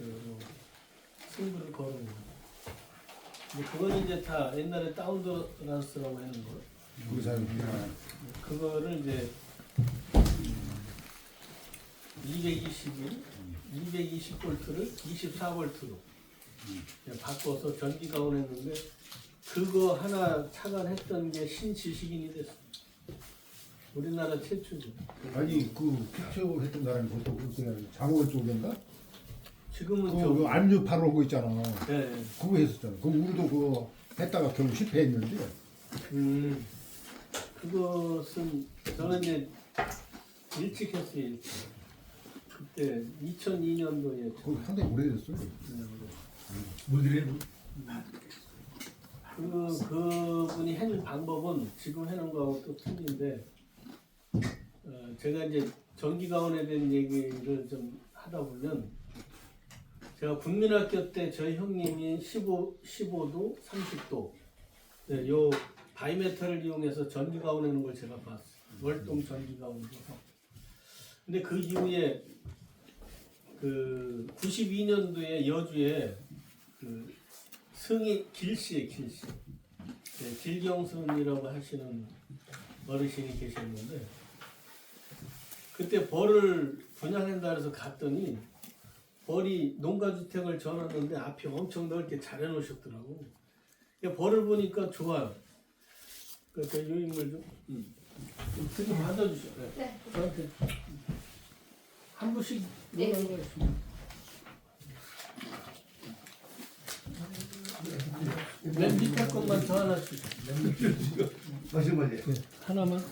그 승부를 거는 거. 근데 그건 이제 다 옛날에 다운더란스라고 하는 거. 그 사람이 그거를 이제 220일, 220볼트를 24볼트로 바꿔서 전기 가온했는데 그거 하나 착안했던 게 신지식인이 됐어. 우리나라 최초죠. 아니 그 피처 했던 사람이 보통 그 장원 쪽인가? 지금은 그 안주 파는 거 있잖아. 네. 그거 했었잖아. 그 우리도 그거 했다가 결국 실패했는데. 그것은 저는 이제 일찍 했어요. 일찍. 그때 2002년도에 그거 상당히 오래됐어요. 뭐들이 그분이 해는 방법은 지금 해는 거하고 또 틀린데 제가 이제 전기 가온에 대한 얘기를 좀 하다 보면 제가 국민학교 때 저희 형님이 15도, 30도 요 바이메탈을 이용해서 전기 가온하는 걸 제가 봤어요. 월동 전기 가온으로. 근데 그 이후에 그 92년도에 여주에 그 승희 길씨의 길씨 네, 길경순이라고 하시는 어르신이 계셨는데 그때 벌을 분양한다 해서 갔더니 벌이 농가주택을 전었는데 앞이 엄청 넓게 잘 해놓으셨더라고. 벌을 보니까 좋아요. 그래서 요 인물 좀 좀 받아주세요. 네. 네. 저한테 한 분씩 네. 놀라는 거 있습니다. 맨 밑에 것만 더 하나씩. 마시는 거지. 네, 하나만.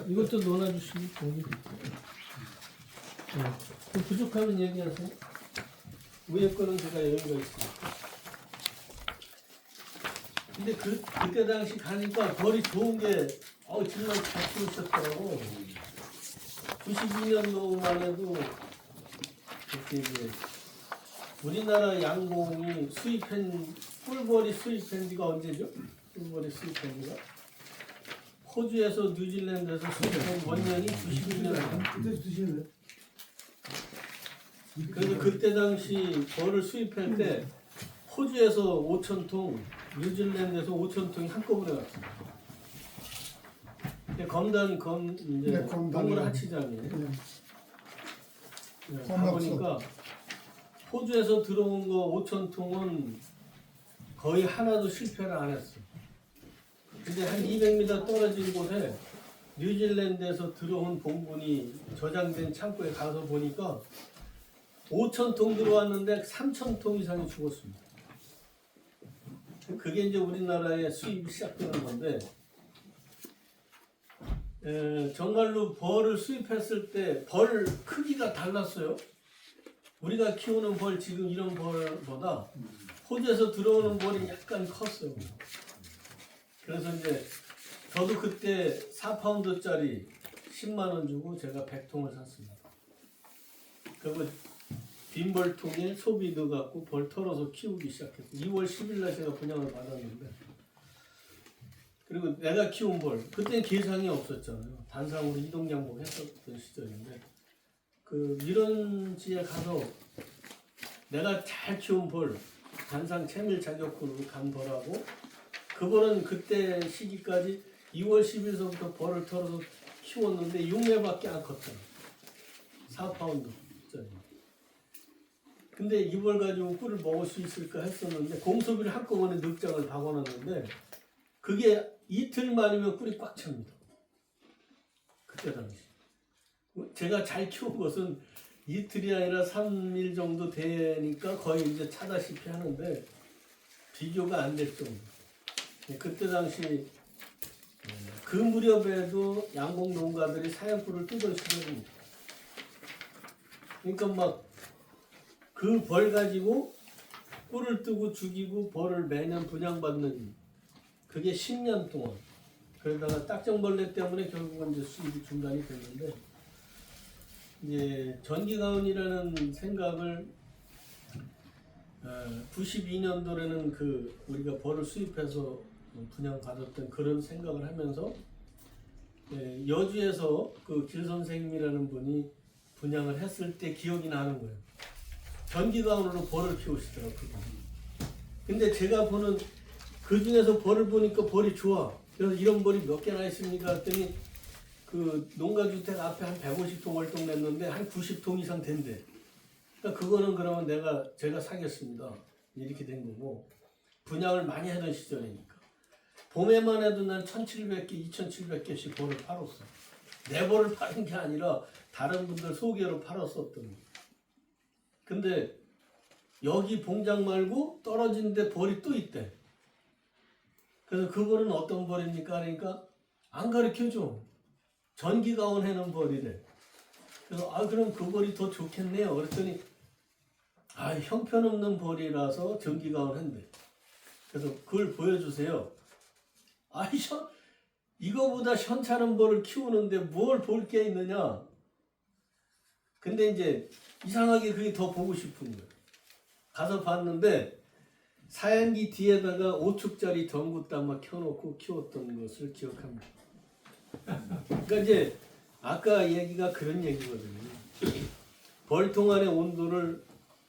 이것도 넣어주시면 거기. 네. 그 부족하면 얘기하세요. 위에 거는 제가 여유가 있습니다. 근데 그때 당시 가니까 벌이 좋은 게 정말 잘 키우셨더라고. 92년도만 해도 이렇게 이제 우리나라 양봉이 수입한 꿀벌이 수입한 지가 언제죠? 꿀벌이 수입한 지가 호주에서 뉴질랜드에서 수입한 원년이 92년. 그래서 그때 당시 벌을 수입할 때 호주에서 5,000통, 뉴질랜드에서 5,000통이 한꺼번에 왔습니다. 검단 이제 네, 검단이요. 동물 하치장이에요. 네. 네, 가보니까 호주에서 들어온 거 5,000통은 거의 하나도 실패를 안 했어. 근데 한 200m 떨어진 곳에 뉴질랜드에서 들어온 봉분이 저장된 창고에 가서 보니까 5,000통 들어왔는데 3,000통 이상이 죽었습니다. 그게 이제 우리나라의 수입이 시작되는 건데 정말로 벌을 수입했을 때 벌 크기가 달랐어요. 우리가 키우는 벌 지금 이런 벌보다 호주에서 들어오는 벌이 약간 컸어요. 그래서 이제 저도 그때 4파운드짜리 10만 원 주고 제가 100통을 샀습니다. 그리고 빈 벌통에 소비 넣어갖고 벌 털어서 키우기 시작했어요. 2월 10일 날 제가 분양을 받았는데 그리고 내가 키운 벌 그때는 계상이 없었잖아요. 단상으로 이동양복 했었던 시절인데 그 밀원지에 가서 내가 잘 키운 벌 단상 채밀 자격으로 간 벌하고 그 벌은 그때 시기까지 2월 10일서부터 벌을 털어서 키웠는데 6매밖에 안 컸잖아. 4파운드짜리. 근데 이 벌 가지고 꿀을 먹을 수 있을까 했었는데 공소비를 한꺼번에 늑장을 박아놨는데 그게 이틀 만이면 꿀이 꽉 찹니다. 그때 당시. 제가 잘 키운 것은 이틀이 아니라 3일 정도 되니까 거의 이제 차다시피 하는데 비교가 안 될 정도. 그때 당시 그 무렵에도 양봉 농가들이 사양꿀을 뜯을 시절입니다. 그러니까 막 그 벌 가지고 꿀을 뜨고 죽이고 벌을 매년 분양받는 그게 10년 동안 그러다가 딱정벌레 때문에 결국은 이제 수입이 중단이 됐는데 이제 전기가온이라는 생각을 92년도에는 그 우리가 벌을 수입해서 분양받았던 그런 생각을 하면서 여주에서 그 길 선생님이라는 분이 분양을 했을 때 기억이 나는 거예요. 전기가온으로 벌을 키우시더라고요. 근데 제가 보는 그 중에서 벌을 보니까 벌이 좋아. 그래서 이런 벌이 몇 개나 있습니까? 했더니 그 농가주택 앞에 한 150통 월동냈는데 한 90통 이상 된대. 그러니까 그거는 그러면 제가 사겠습니다. 이렇게 된 거고 분양을 많이 하던 시절이니까. 봄에만 해도 난 1,700개, 2,700개씩 벌을 팔았어. 내 벌을 파는 게 아니라 다른 분들 소개로 팔았었던 거. 근데 여기 봉장 말고 떨어진 데 벌이 또 있대. 그래서 그 벌은 어떤 벌입니까? 그러니까 안 가르쳐줘. 전기가온 해놓은 벌이래. 그래서 그럼 그 벌이 더 좋겠네요. 그랬더니 형편없는 벌이라서 전기가온 한대. 그래서 그걸 보여주세요. 이거보다 현찮은 벌을 키우는데 뭘 볼 게 있느냐. 근데 이제 이상하게 그게 더 보고 싶은 거예요. 가서 봤는데 사양기 뒤에다가 5축짜리 전구담아 켜놓고 키웠던 것을 기억합니다. 그러니까 이제 아까 얘기가 그런 얘기거든요. 벌통 안의 온도를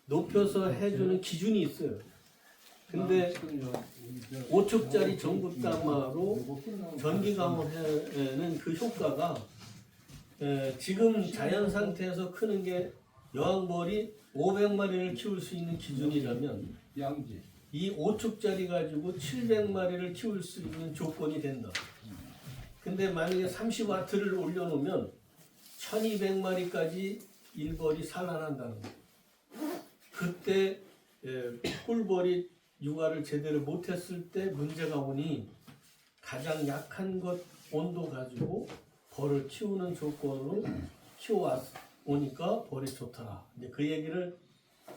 높여서 해주는 기준이 있어요. 근데 5축짜리 전구담아로 전기가온하는 그 효과가 지금 자연 상태에서 크는 게 여왕벌이 500마리를 키울 수 있는 기준이라면 이 5축짜리 가지고 700마리를 키울 수 있는 조건이 된다. 근데 만약에 30와트를 올려놓으면 1200마리까지 일벌이 산란한다는 거예요. 그때 꿀벌이 육아를 제대로 못했을 때 문제가 오니 가장 약한 것 온도 가지고 벌을 키우는 조건으로 키워오니까 벌이 좋더라. 이제 그 얘기를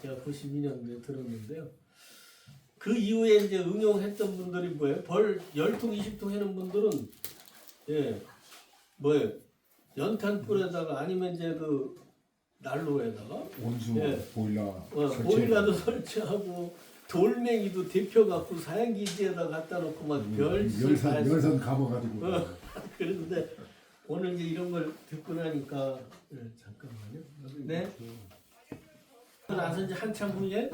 제가 92년도에 들었는데요. 그 이후에 이제 응용했던 분들이 뭐예요? 벌 10통, 20통 해놓은 분들은 연탄불에다가 아니면 이제 그 난로에다가 온수 보일러 보일러도 설치하고 돌멩이도 데펴갖고 사양기지에다 갖다 놓고 막 별짓을 다 했어요. 열선 감아가지고 그런데 오늘 이제 이런 걸 듣고 나니까 잠깐만요. 네. 나서 이제 한참 후에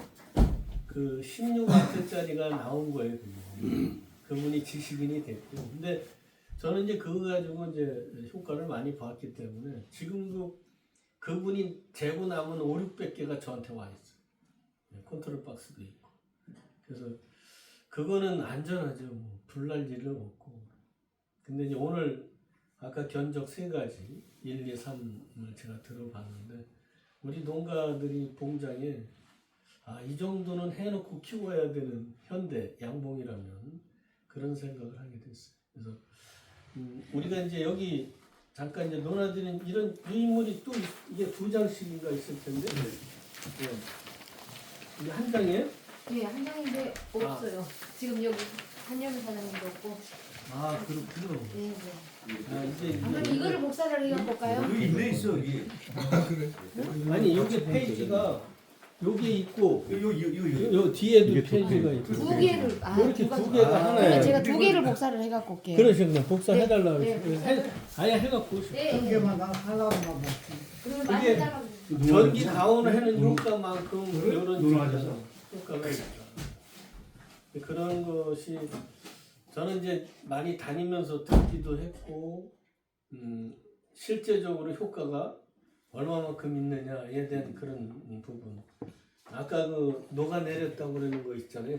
그 16와트짜리가 나온 거예요. 그분이 지식인이 됐고. 근데 저는 이제 그거 가지고 이제 효과를 많이 봤기 때문에 지금도 그분이 재고 남은 5, 600개가 저한테 와 있어요. 컨트롤 박스도 있고. 그래서 그거는 안전하죠. 뭐 불날 일은 없고. 근데 이제 오늘 아까 견적 3가지 1, 2, 3을 제가 들어봤는데 우리 농가들이 봉장에 이 정도는 해놓고 키워야 되는 현대 양봉이라면 그런 생각을 하게 됐어요. 그래서 우리가 이제 여기 잠깐 이제 논하드린 이런 유인물이 또 이게 2장씩인가 있을 텐데 이게 한 장이에요? 네, 한 장인데 없어요. 지금 여기 한여름 사장님도 없고. 그렇군요. 네, 네. 이제 그럼 이거를 복사를 해볼까요? 여기 있네 있어 여기. 아니 여기 페이지가 여기 있고 요 요 뒤에도 페이지가 있고 두 개를 이렇게 누가 두 개가 하나에 그러면 제가 두 개를 복사를 해갖고 올게요. 그러시구나. 복사해달라고 네, 그랬어요. 아예 해갖고 오시고. 네, 네. 개만 나 하려고만 봐. 그러면 그게 많이 따라. 전기 가온을 하는 효과만큼 이런 노란하셔서. 효과가 있다. 그런 것이 저는 이제 많이 다니면서 듣기도 했고 실제적으로 효과가 얼마만큼 있느냐에 대한 그런 부분. 아까 그 녹아내렸다고 그러는 거 있잖아요.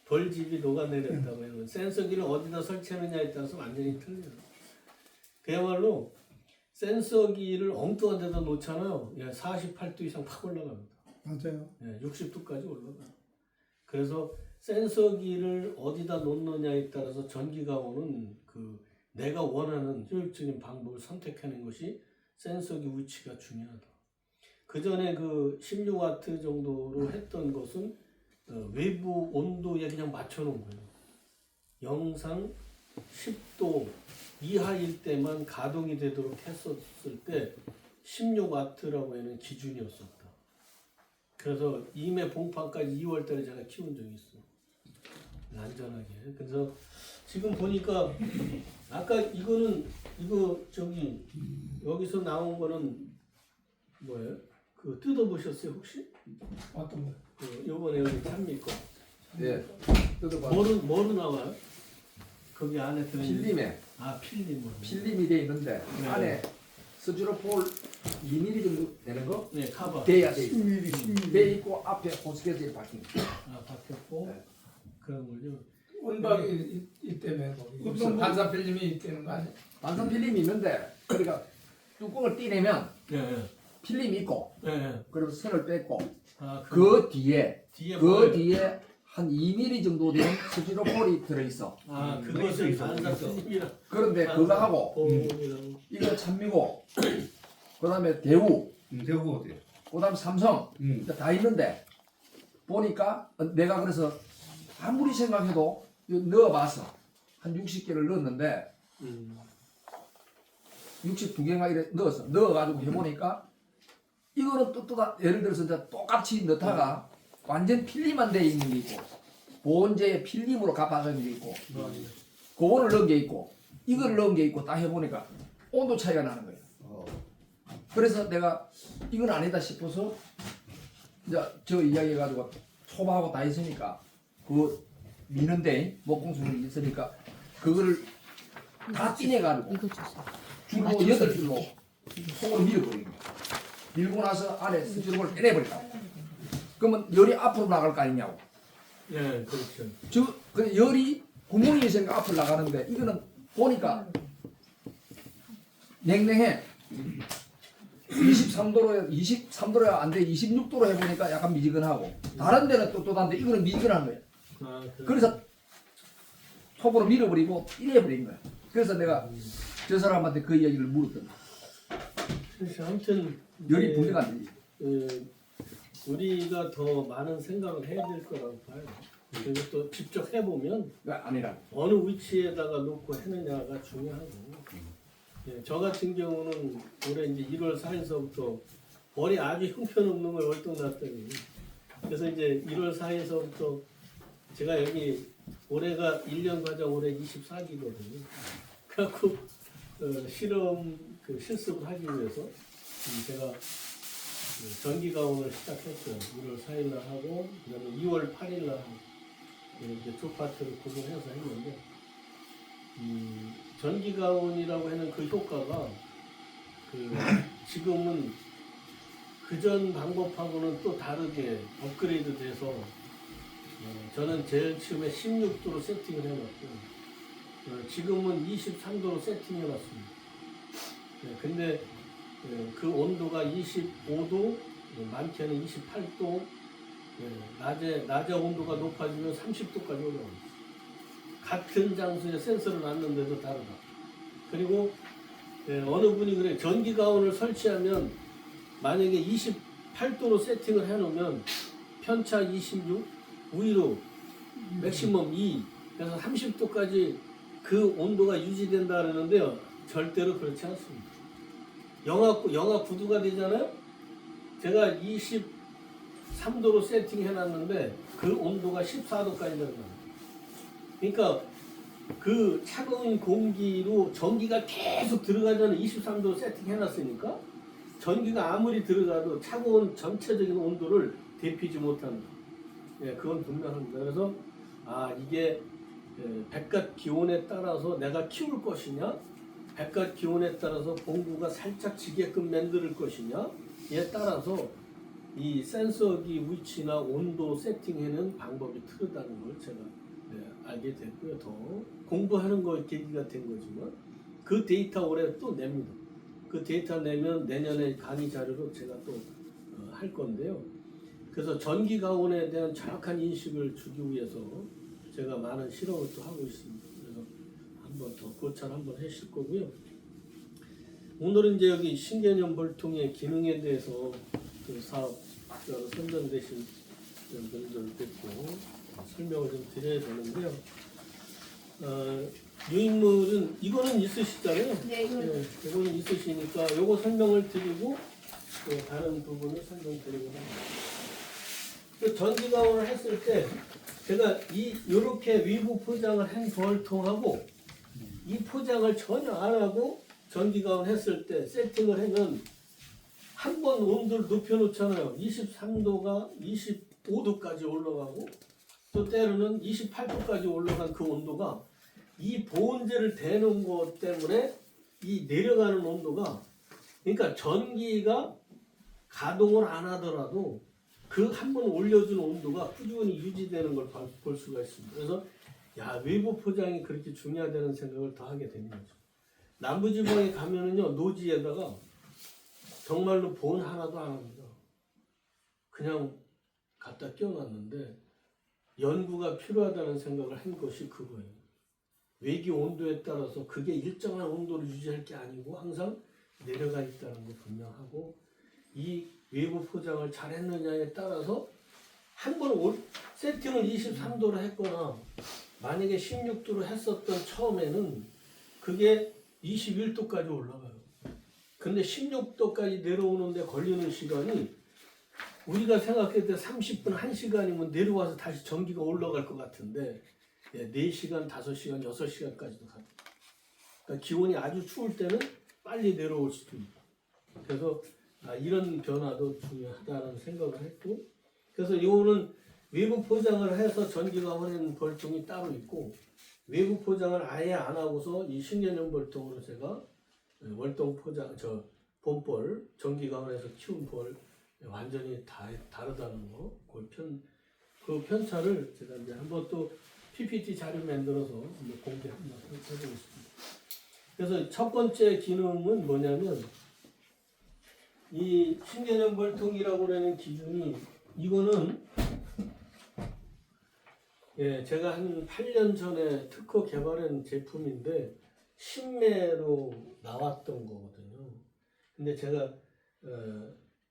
벌집이 녹아내렸다고 해요. 센서기를 어디다 설치하느냐에 따라서 완전히 틀려요. 그야말로 센서기를 엉뚱한 데다 놓잖아요. 48도 이상 팍 올라갑니다. 맞아요. 60도까지 올라가요. 그래서 센서기를 어디다 놓느냐에 따라서 전기가온은 그 내가 원하는 효율적인 방법을 선택하는 것이 센서기 위치가 중요하다. 그 전에 그 16와트 정도로 했던 것은 외부 온도에 그냥 맞춰놓은 거예요. 영상 10도 이하일 때만 가동이 되도록 했었을 때 16와트라고 하는 기준이었었다. 그래서 임해 봉판까지 2월달에 제가 키운 적이 있어. 안전하게. 그래서 지금 보니까 아까 이거 여기서 나온 거는 뭐예요? 그 뜯어보셨어요 혹시? 어떤 거? 그 요번에 여기 찬미 거. 예. 뜯어봐. 뭐로 나와요? 거기 안에 들어 필름에 아 필름으로. 필름이 돼 있는데 네. 안에 스티로폴 2mm 정도 되는 거 네 카바. 돼야 돼 있어. 돼 있고 앞에 호스케이지 박힌 거. 아 박혔고 네. 그런 걸요. 온박이 있다며 거기. 어떤 반사 필름이 있다는 거 아니야? 반선 필름이 있는데 그러니까 뚜껑을 떼내면 예. 예. 필름이 있고 예. 예. 그리고 선을 뺐고 아 그 뒤에 뒤에 그 뭐예요? 뒤에 한 2mm 정도 되는 스티로폴이 들어있어. 아 그것을 있어, 반사 있어. 필름이라. 그런데 그거 하고 보험이라고. 이거 찬미고 그 다음에 대우 대구 어때요? 그 다음 삼성 다 있는데 보니까 내가 그래서 아무리 생각해도 이거 넣어봤어. 한 60개를 넣었는데 62개가 이래 넣었어. 넣어가지고 해보니까 이거는 또 예를 들어서 이제 똑같이 넣다가 완전 필름만 돼 있는 게 있고 본체에 필름으로 갚아진 게 있고 그거를 넣은 게 있고 이걸 넣은 게 있고 딱 해보니까 온도 차이가 나는 거예요. 그래서 내가 이건 아니다 싶어서 이제 저 이야기해가지고 초바하고 다 있으니까 그 미는데 목공술이 있으니까 그거를 다 띠내가지고 이거 주세요. 줄로 8줄로 속으로 밀어버린 거야. 밀고 나서 안에 스티로폴을 빼내버리라고. 그러면 열이 앞으로 나갈 거 아니냐고. 예, 그렇죠. 그 열이 구멍이 있으니까 앞으로 나가는데 이거는 보니까 냉랭해. 23도로야 안 돼. 26도로 해보니까 약간 미지근하고 다른 데는 또 다른데 이거는 미지근한 거야. 아, 그래서 톱으로 밀어버리고 이래버린 거야. 그래서 내가 저 사람한테 그 이야기를 물었더니 그래서 아무튼 열이 이제, 분리가 안 되지. 우리가 더 많은 생각을 해야 될 거라고 봐요. 그리고 또 직접 해보면 아니라. 어느 위치에다가 놓고 해느냐가 중요하고. 예, 저 같은 경우는 올해 이제 1월 4일서부터 벌이 아주 형편없는 걸 월등났더니 그래서 이제 1월 4일서부터 제가 여기 올해가 1년 과정 올해 24기거든요. 그래갖고 실험 그 실습을 하기 위해서 제가 전기 가온을 시작했어요. 1월 4일 날 하고 그다음에 2월 8일 날 하고 이렇게 두 파트를 구분해서 했는데 전기 가온이라고 하는 그 효과가 지금은 그전 방법하고는 또 다르게 업그레이드 돼서 저는 제일 처음에 16도로 세팅을 해놨고 지금은 23도로 세팅해놨습니다. 근데 그 온도가 25도, 많게는 28도, 낮에 온도가 높아지면 30도까지 올라옵니다. 같은 장소에 센서를 놨는데도 다르다. 그리고 어느 분이 그래 전기 가온을 설치하면 만약에 28도로 세팅을 해놓으면 편차 26, 우위로 맥시멈 2, 그래서 30도까지 그 온도가 유지된다 그러는데요. 절대로 그렇지 않습니다. 영하 9도가 되잖아요. 제가 23도로 세팅해놨는데 그 온도가 14도까지 내려갑니다. 그러니까 그 차가운 공기로 전기가 계속 들어가자는 23도 세팅해놨으니까 전기가 아무리 들어가도 차가운 전체적인 온도를 대피지 못한다. 예, 그건 분명합니다. 그래서 이게 백갓 기온에 따라서 내가 키울 것이냐, 백갓 기온에 따라서 봉구가 살짝 지게끔 만들 것이냐에 따라서 이 센서기 위치나 온도 세팅하는 방법이 틀리다는 걸 제가 알게 됐고요. 더 공부하는 거 계기가 된 거지만 그 데이터 올해 또 냅니다. 그 데이터 내면 내년에 강의 자료로 제가 또 할 건데요. 그래서 전기 가온에 대한 정확한 인식을 주기 위해서 제가 많은 실험을 또 하고 있습니다. 그래서 한번 더 고찰 한번 하실 거고요. 오늘은 이제 여기 신개념 볼통의 기능에 대해서 그 사업자로 선정되신 분들 뵙고 설명을 좀 드려야 되는데요. 유인물은 이거는 있으시잖아요. 네, 이거는 있으시니까 이거 설명을 드리고 또 다른 부분을 설명드리고 합니다. 그 전기 가온을 했을 때 제가 이렇게 위부 포장을 한 볼통하고 이 포장을 전혀 안 하고 전기 가온 했을 때 세팅을 하면 한 번 온도를 높여놓잖아요. 23도가 25도까지 올라가고 또 때로는 28도까지 올라간 그 온도가 이 보온재를 대는 것 때문에 이 내려가는 온도가 그러니까 전기가 가동을 안 하더라도 그 한 번 올려준 온도가 꾸준히 유지되는 걸 볼 수가 있습니다. 그래서 야 외부 포장이 그렇게 중요하다는 생각을 더 하게 되는 거죠. 남부지방에 가면은요 노지에다가 정말로 보온 하나도 안 합니다. 그냥 갖다 끼워놨는데 연구가 필요하다는 생각을 한 것이 그거예요. 외기 온도에 따라서 그게 일정한 온도를 유지할 게 아니고 항상 내려가 있다는 거 분명하고 이 외부 포장을 잘했느냐에 따라서 한 번 세팅을 23도로 했거나 만약에 16도로 했었던 처음에는 그게 21도까지 올라가요. 근데 16도까지 내려오는데 걸리는 시간이 우리가 생각했을 때 30분, 1시간이면 내려와서 다시 전기가 올라갈 것 같은데 4시간, 5시간, 6시간까지도 가요. 그러니까 기온이 아주 추울 때는 빨리 내려올 수도 있고 그래서 이런 변화도 중요하다는 생각을 했고 그래서 이거는 외부 포장을 해서 전기가 흐르는 벌통이 따로 있고 외부 포장을 아예 안 하고서 이 신개념 벌통으로 제가 월동 포장 봄벌 전기가 흐려서 키운 벌 완전히 다르다는 거 그 편차를 제가 이제 한번 또 PPT 자료 만들어서 한번 공개 한번 해보겠습니다. 그래서 첫 번째 기능은 뭐냐면 이 신개념 벌통이라고 하는 기준이 이거는 제가 한 8년 전에 특허 개발한 제품인데 신매로 나왔던 거거든요. 근데 제가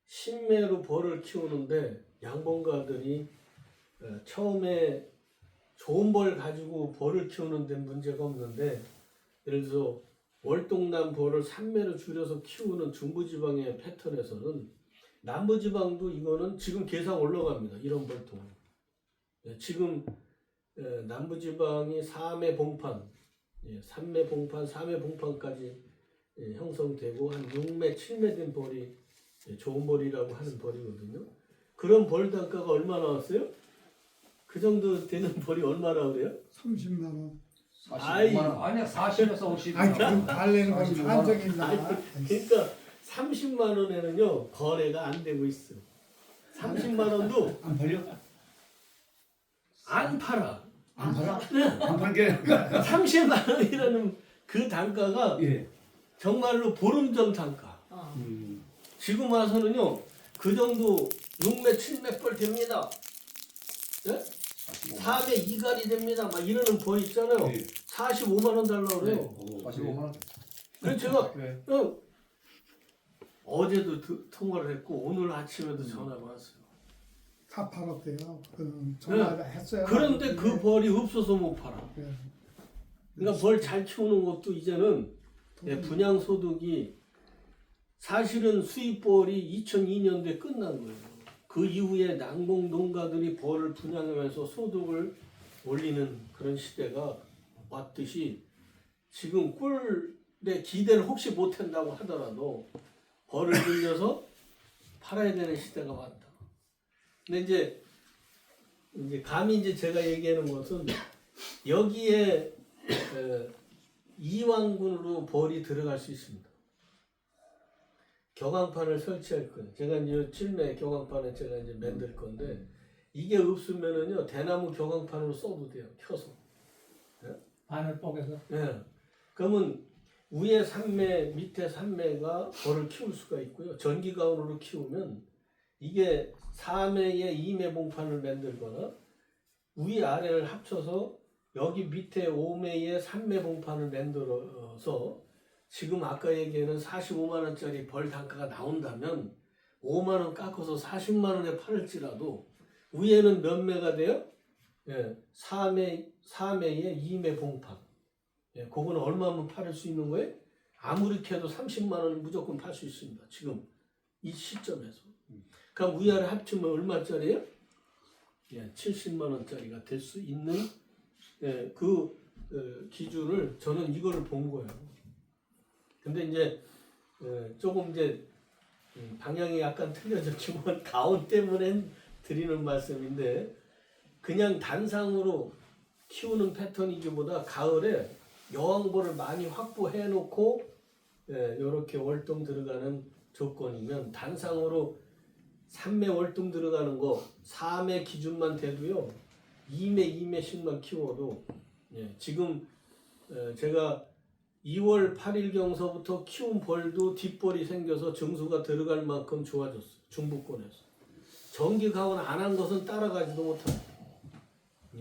신매로 벌을 키우는데 양봉가들이 처음에 좋은 벌 가지고 벌을 키우는 데 문제가 없는데 예를 들어서 월동남 벌을 3매로 줄여서 키우는 중부지방의 패턴에서는 남부지방도 이거는 지금 계산 올라갑니다. 이런 벌통은. 지금 남부지방이 4매 봉판, 3매 봉판, 4매 봉판까지 형성되고 한 6매, 7매 된 벌이 좋은 벌이라고 하는 벌이거든요. 그런 벌 단가가 얼마 나왔어요? 그 정도 되는 벌이 얼마나 그래요? 30만 원. 45만 원 아니야 40에서 50만 아니 원. 그 달래는 건 45만 원. 한정이나. 그러니까 30만 원에는요 거래가 안 되고 있어. 30만 원도 안 팔려? 안 팔아. 안 팔아? 네. 안 팔게. 30만 원이라는 그 단가가 예. 정말로 보름전 단가. 지금 와서는요 그 정도 6매 7매 뻘 됩니다. 네? 4매 이갈이 됩니다. 막 이러는 벌 있잖아요. 예. 45만 원 달라고 그래요. 45만 원. 그래서 제가 네. 어제도 통화를 했고 오늘 아침에도 전화가 왔어요. 다 팔았대요. 그는 전화했어요. 그런데 그 벌이 없어서 못 팔아. 네. 그러니까 벌 잘 키우는 것도 이제는 분양 소득이 사실은 수입벌이 2002년도에 끝난 거예요. 그 이후에 난공 농가들이 벌을 분양하면서 소득을 올리는 그런 시대가 왔듯이 지금 꿀에 기대를 혹시 못한다고 하더라도 벌을 빌려서 팔아야 되는 시대가 왔다. 근데 이제 감히 이제 제가 얘기하는 것은 여기에 이왕군으로 벌이 들어갈 수 있습니다. 격앙판을 설치할 거예요. 제가 이제 7매 격앙판을 제가 이제 만들 건데 이게 없으면은요 대나무 격앙판으로 써도 돼요. 켜서. 바늘 뽀개서. 예. 그러면 위에 3매, 밑에 3매가 벌을 키울 수가 있고요. 전기가온으로 키우면 이게 4매에 2매 봉판을 만들거나 위 아래를 합쳐서 여기 밑에 5매에 3매 봉판을 만들어서 지금 아까 얘기하는 45만 원짜리 벌 단가가 나온다면 5만 원 깎아서 40만 원에 팔을지라도 위에는 몇 매가 돼요? 4매에 2매 봉판. 그거는 얼마면 팔을 수 있는 거예요? 아무리 캐도 30만 원은 무조건 팔 수 있습니다. 지금 이 시점에서. 그럼 위아래 합치면 얼마짜리예요? 70만 원짜리가 될 수 있는 그 기준을 저는 이거를 본 거예요. 근데 이제 조금 이제 방향이 약간 틀려졌지만 가온 때문에 드리는 말씀인데 그냥 단상으로 키우는 패턴이기보다 가을에 여왕벌을 많이 확보해 놓고 이렇게 월동 들어가는 조건이면 단상으로 3매 월동 들어가는 거 4매 기준만 돼도요 2매 2매씩만 키워도 지금 제가 2월 8일경서부터 키운 벌도 뒷벌이 생겨서 증수가 들어갈 만큼 좋아졌어요. 중부권에서. 정기 가온 안 한 것은 따라가지도 못합니다.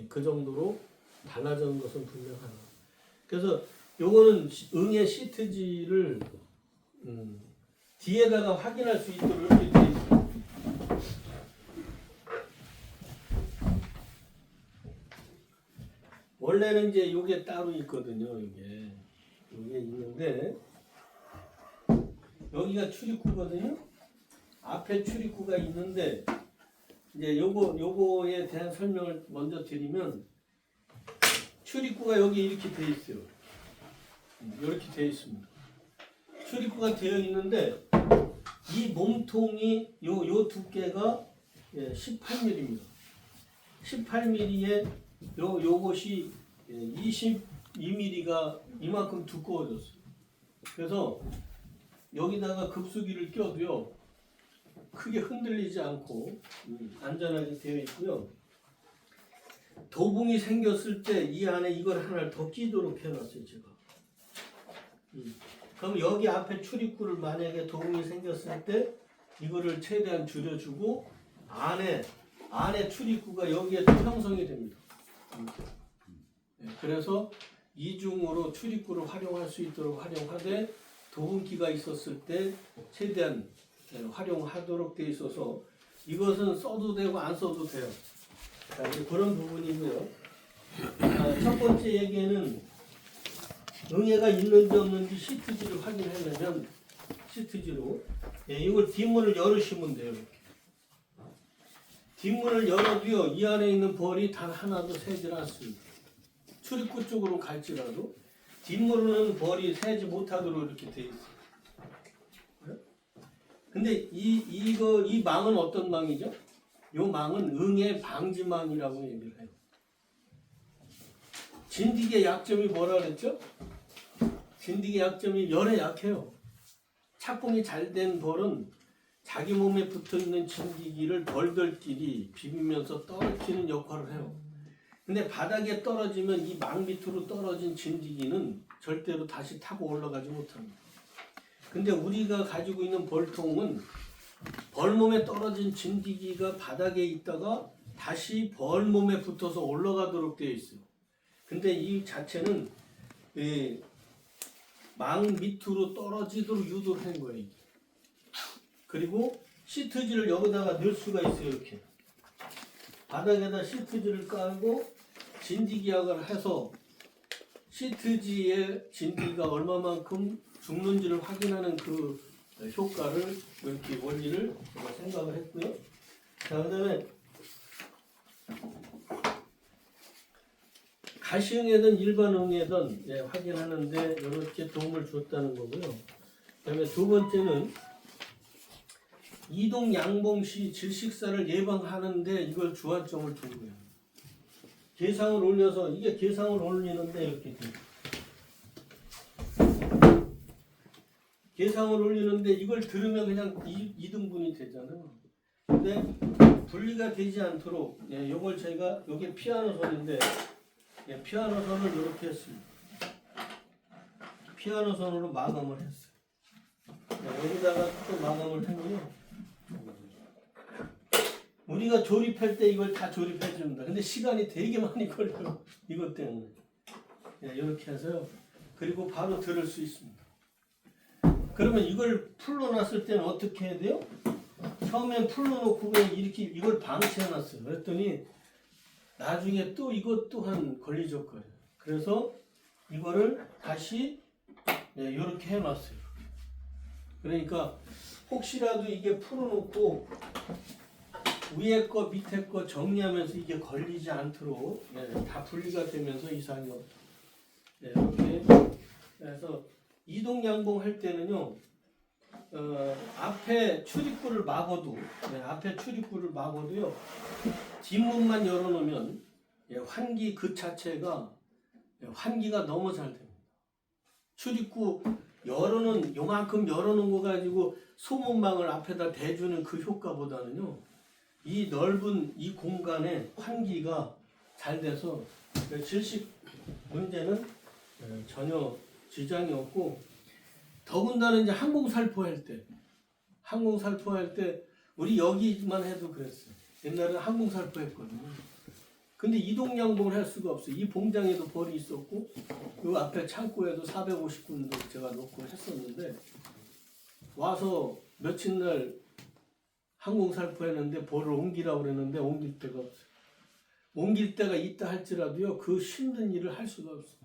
그 정도로 달라지는 것은 분명하다. 그래서 요거는 응애 시트지를 뒤에다가 확인할 수 있도록 이렇게 되어 있어요. 원래는 이제 요게 따로 있거든요. 요게 있는데 여기가 출입구거든요. 앞에 출입구가 있는데 이제 요거에 대한 설명을 먼저 드리면 출입구가 여기 이렇게 되어 있어요. 이렇게 되어 있습니다. 출입구가 되어 있는데 이 몸통이 요 두께가 18mm입니다. 18mm에 요것이 22mm가 이만큼 두꺼워졌어요. 그래서 여기다가 급수기를 껴도요 크게 흔들리지 않고 안전하게 되어 있고요. 도붕이 생겼을 때 이 안에 이걸 하나를 더 끼도록 해놨어요 제가. 그럼 여기 앞에 출입구를 만약에 도붕이 생겼을 때 이거를 최대한 줄여주고 안에 출입구가 여기에 또 형성이 됩니다. 그래서 이중으로 출입구를 활용할 수 있도록 활용하되 도분기가 있었을 때 최대한 활용하도록 되어 있어서 이것은 써도 되고 안 써도 돼요. 자, 이제 그런 부분이고요. 첫 번째 얘기는 응애가 있는지 없는지 시트지를 확인하려면 시트지로 이걸 뒷문을 열으시면 돼요. 이렇게. 뒷문을 열어도요 이 안에 있는 벌이 단 하나도 새질 않습니다. 출입구 쪽으로 갈지라도 뒷문은 벌이 새지 못하도록 이렇게 돼 있어요. 근데 이 망은 어떤 망이죠? 이 망은 응애 방지망이라고 얘기를 해요. 진드기의 약점이 뭐라 그랬죠? 진드기의 약점이 열에 약해요. 착공이 잘 된 벌은 자기 몸에 붙어있는 진드기를 덜덜끼리 비비면서 떨어뜨리는 역할을 해요. 근데 바닥에 떨어지면 이 망 밑으로 떨어진 진드기는 절대로 다시 타고 올라가지 못합니다. 근데 우리가 가지고 있는 벌통은 벌몸에 떨어진 진드기가 바닥에 있다가 다시 벌몸에 붙어서 올라가도록 되어 있어요. 근데 이 자체는 망 밑으로 떨어지도록 유도를 한 거예요. 이게. 그리고 시트지를 여기다가 넣을 수가 있어요. 이렇게 바닥에다 시트지를 깔고 진드기약을 해서 시트지에 진드기가 얼마만큼 죽는지를 확인하는 그 효과를 이렇게 원리를 제가 생각을 했고요. 자, 그다음에 가시응애든 일반응애든 확인하는데 이렇게 도움을 줬다는 거고요. 그다음에 두 번째는 이동 양봉 시 질식사를 예방하는데 이걸 주안점을 둔 거예요. 계상을 올려서 이게 계상을 올리는데 이렇게 돼요. 계상을 올리는데 이걸 들으면 그냥 2등분이 되잖아요. 근데 분리가 되지 않도록 요걸 제가 요게 피아노 선인데 피아노 선을 이렇게 했습니다. 피아노 선으로 마감을 했어요. 여기다가 또 마감을 했고요. 우리가 조립할 때 이걸 다 조립해 줍니다. 근데 시간이 되게 많이 걸려요. 이것 때문에. 이렇게 해서요. 그리고 바로 들을 수 있습니다. 그러면 이걸 풀러놨을 때는 어떻게 해야 돼요? 처음엔 풀러놓고 그냥 이렇게 이걸 방치해놨어요. 그랬더니 나중에 또 이것 또한 걸리적거려요. 그래서 이거를 다시 이렇게 해놨어요. 그러니까 혹시라도 이게 풀어놓고 위에 거 밑에 거 정리하면서 이게 걸리지 않도록 다 분리가 되면서 이상이 없죠. 이렇게 해서 이동 양봉 할 때는요 앞에 출입구를 막아도 앞에 출입구를 막아도요 뒷문만 열어놓으면 환기 그 자체가 환기가 너무 잘 됩니다. 출입구 요만큼 열어놓은 거 가지고 소문망을 앞에다 대주는 그 효과보다는요 이 넓은 이 공간에 환기가 잘 돼서 질식 문제는 전혀 지장이 없고, 더군다나 이제 항공살포할 때 우리 여기만 해도 그랬어요. 옛날에 항공살포 했거든요. 근데 이동양봉을 할 수가 없어요. 이 봉장에도 벌이 있었고 그 앞에 창고에도 450군도 제가 놓고 했었는데 와서 며칠 날 항공살포 했는데 벌을 옮기라고 그랬는데 옮길 데가 없어요. 옮길 데가 있다 할지라도요 그 힘든 일을 할 수가 없어요.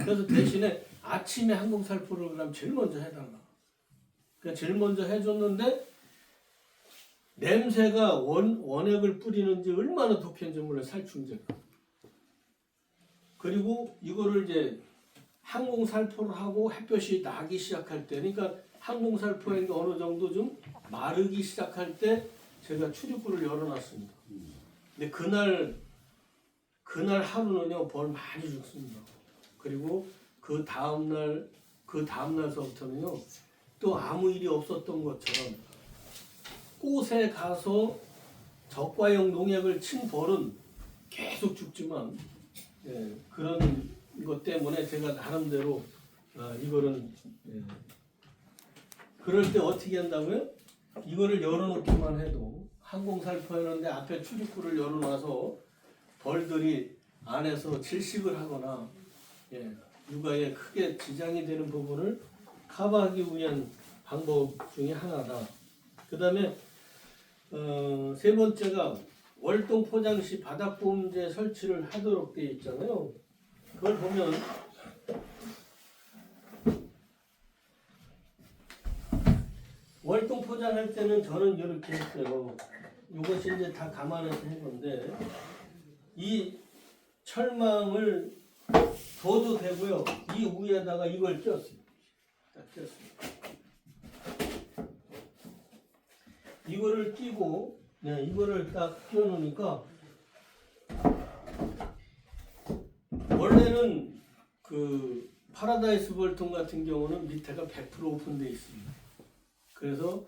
그래서 대신에 아침에 항공살포를 그럼 제일 먼저 해달라. 그러니까 제일 먼저 해줬는데 냄새가 원액을 뿌리는지 얼마나 독했는지 몰라요. 살충제가. 그리고 이거를 이제 항공살포를 하고 햇볕이 나기 시작할 때, 그러니까 항공살포에 어느 정도 좀 마르기 시작할 때 제가 출입구를 열어놨습니다. 근데 그날 하루는요 벌 많이 죽습니다. 그리고 그 다음날서부터는요 또 아무 일이 없었던 것처럼 꽃에 가서 적과형 농약을 친 벌은 계속 죽지만 그런 것 때문에 제가 나름대로 이거는 그럴 때 어떻게 한다고요? 이거를 열어놓기만 해도 항공살포 하는데 앞에 출입구를 열어놔서 벌들이 안에서 질식을 하거나 육아에 크게 지장이 되는 부분을 커버하기 위한 방법 중에 하나다. 그 다음에 세 번째가 월동 포장 시 바닥보험제 설치를 하도록 되어 있잖아요. 그걸 보면 월동 포장할 때는 저는 이렇게 했어요. 이것이 이제 다 감안해서 한 건데 이 철망을 둬도 되고요. 이 위에다가 이걸 꼈어요. 딱 꼈어요. 이거를 끼고 이거를 딱 끼워놓으니까 원래는 그 파라다이스 볼통 같은 경우는 밑에가 100% 오픈되어 있습니다. 그래서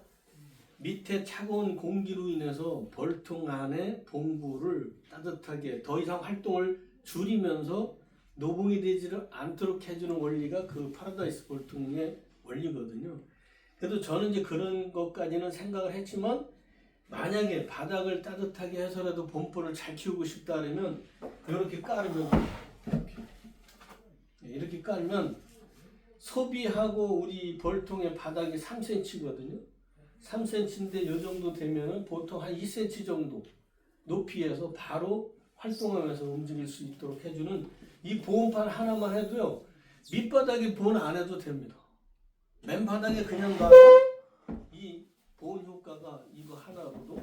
밑에 차가운 공기로 인해서 볼통 안에 봉구를 따뜻하게 더 이상 활동을 줄이면서 노봉이 되지 않도록 해주는 원리가 그 파라다이스 볼통의 원리거든요. 그래도 저는 이제 그런 것까지는 생각을 했지만 만약에 바닥을 따뜻하게 해서라도 봄벌을 잘 키우고 싶다 그러면 이렇게 깔으면 이렇게 깔면 소비하고 우리 벌통의 바닥이 3cm거든요. 3cm인데 이 정도 되면은 보통 한 2cm 정도 높이에서 바로 활동하면서 움직일 수 있도록 해주는 이 보온판 하나만 해도요 밑바닥에 보온 안 해도 됩니다. 맨바닥에 그냥 가도 이 보온 효과가 이거 하나로도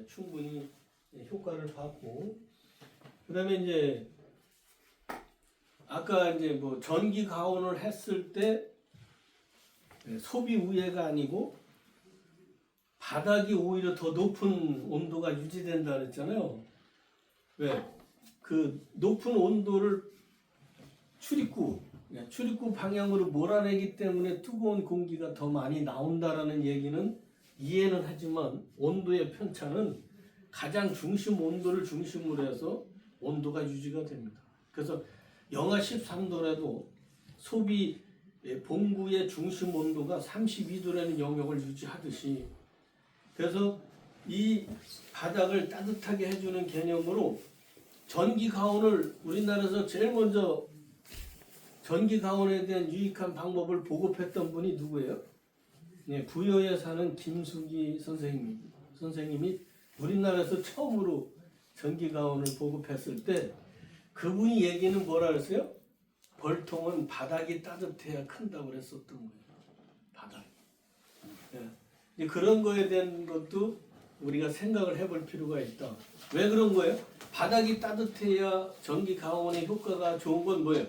충분히 효과를 받고, 그 다음에 이제 아까 이제 뭐 전기 가온을 했을 때 소비 우회가 아니고 바닥이 오히려 더 높은 온도가 유지된다 그랬잖아요. 왜? 그 높은 온도를 출입구 방향으로 몰아내기 때문에 뜨거운 공기가 더 많이 나온다라는 얘기는 이해는 하지만 온도의 편차는 가장 중심 온도를 중심으로 해서 온도가 유지가 됩니다. 그래서 영하 13도라도 소비 봉구의 중심 온도가 32도라는 영역을 유지하듯이, 그래서 이 바닥을 따뜻하게 해주는 개념으로 전기 가온을 우리나라에서 제일 먼저 전기 가온에 대한 유익한 방법을 보급했던 분이 누구예요? 부여에 사는 김수기 선생님이 우리나라에서 처음으로 전기 가온을 보급했을 때 그분이 얘기는 뭐라 그랬어요? 벌통은 바닥이 따뜻해야 큰다고 그랬었던 거예요. 바닥. 그런 거에 대한 것도 우리가 생각을 해볼 필요가 있다. 왜 그런 거예요? 바닥이 따뜻해야 전기 가온의 효과가 좋은 건 뭐예요?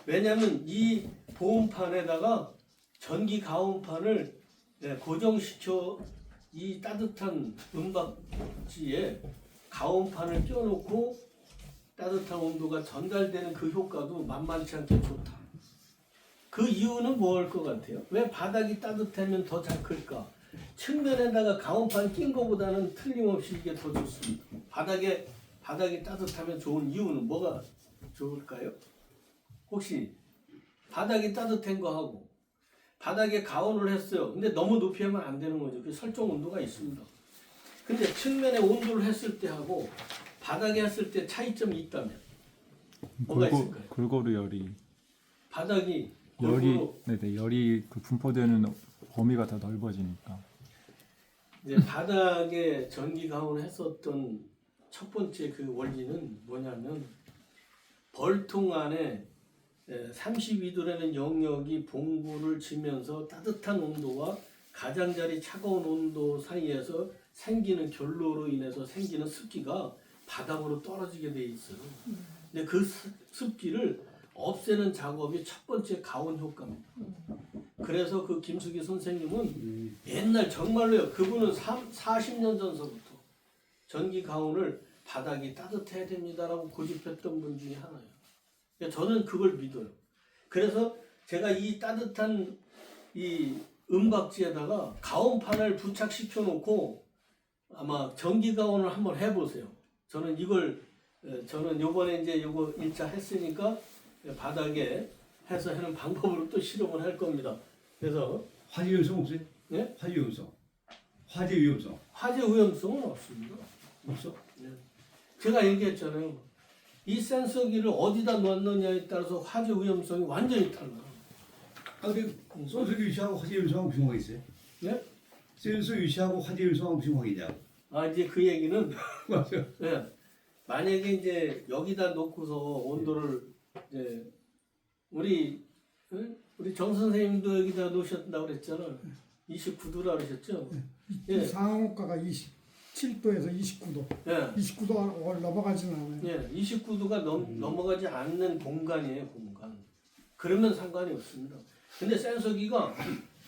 왜냐하면 이 보온판에다가 전기 가온판을 고정시켜 이 따뜻한 은박지에 가온판을 껴놓고 따뜻한 온도가 전달되는 그 효과도 만만치 않게 좋다. 그 이유는 뭘 것 같아요? 왜 바닥이 따뜻하면 더 잘 클까? 측면에다가 가온판 낀 거보다는 틀림없이 이게 더 좋습니다. 바닥이 따뜻하면 좋은 이유는 뭐가 좋을까요? 혹시 바닥이 따뜻한 거 하고 바닥에 가온을 했어요. 근데 너무 높이 하면 안 되는 거죠. 그 설정 온도가 있습니다. 근데 측면에 온도를 했을 때 하고 바닥에 했을 때 차이점이 있다면 뭐가 있을까요? 골고루 열이 바닥이 열이 골고루 네네 열이 그 분포되는 범위가 더 넓어지니까. 이제 바닥에 전기 가온을 했었던 첫 번째 그 원리는 뭐냐면 벌통 안에 32도라는 영역이 봉구를 지면서 따뜻한 온도와 가장자리 차가운 온도 사이에서 생기는 결로로 인해서 생기는 습기가 바닥으로 떨어지게 돼 있어요. 근데 그 습기를 없애는 작업이 첫 번째 가온 효과입니다. 그래서 그 김숙희 선생님은 옛날 정말로요. 그분은 40년 전서부터 전기 가온을 바닥이 따뜻해야 됩니다라고 고집했던 분 중에 하나예요. 저는 그걸 믿어요. 그래서 제가 이 따뜻한 이 은박지에다가 가온판을 부착시켜 놓고 아마 전기 가온을 한번 해보세요. 저는 요번에 이제 요거 1차 했으니까 바닥에 해서 하는 방법으로 또 실험을 할 겁니다. 그래서 화재 위험성 없어요? 네? 화재 위험성. 화재 위험성 화재 위험성은 없습니다. 없어? 네. 제가 얘기했잖아요. 이 센서기를 어디다 놓느냐에 따라서 화재 위험성이 완전히 달라. 아 근데 센서 위치하고 화재 위험성하고 무슨 관계 있어요? 네? 센서 위치하고 화재 위험성하고 무슨 관계냐? 아 이제 그 얘기는 맞아. 네. 만약에 이제 여기다 놓고서 온도를 이제 우리 정 선생님도 여기다 놓으셨다고 그랬잖아. 29도라 그러셨죠? 예. 상호가가 27도에서 29도. 예. 29도 넘어가지는 않아요. 예. 29도가 넘어가지 않는 공간이에요, 공간. 그러면 상관이 없습니다. 근데 센서기가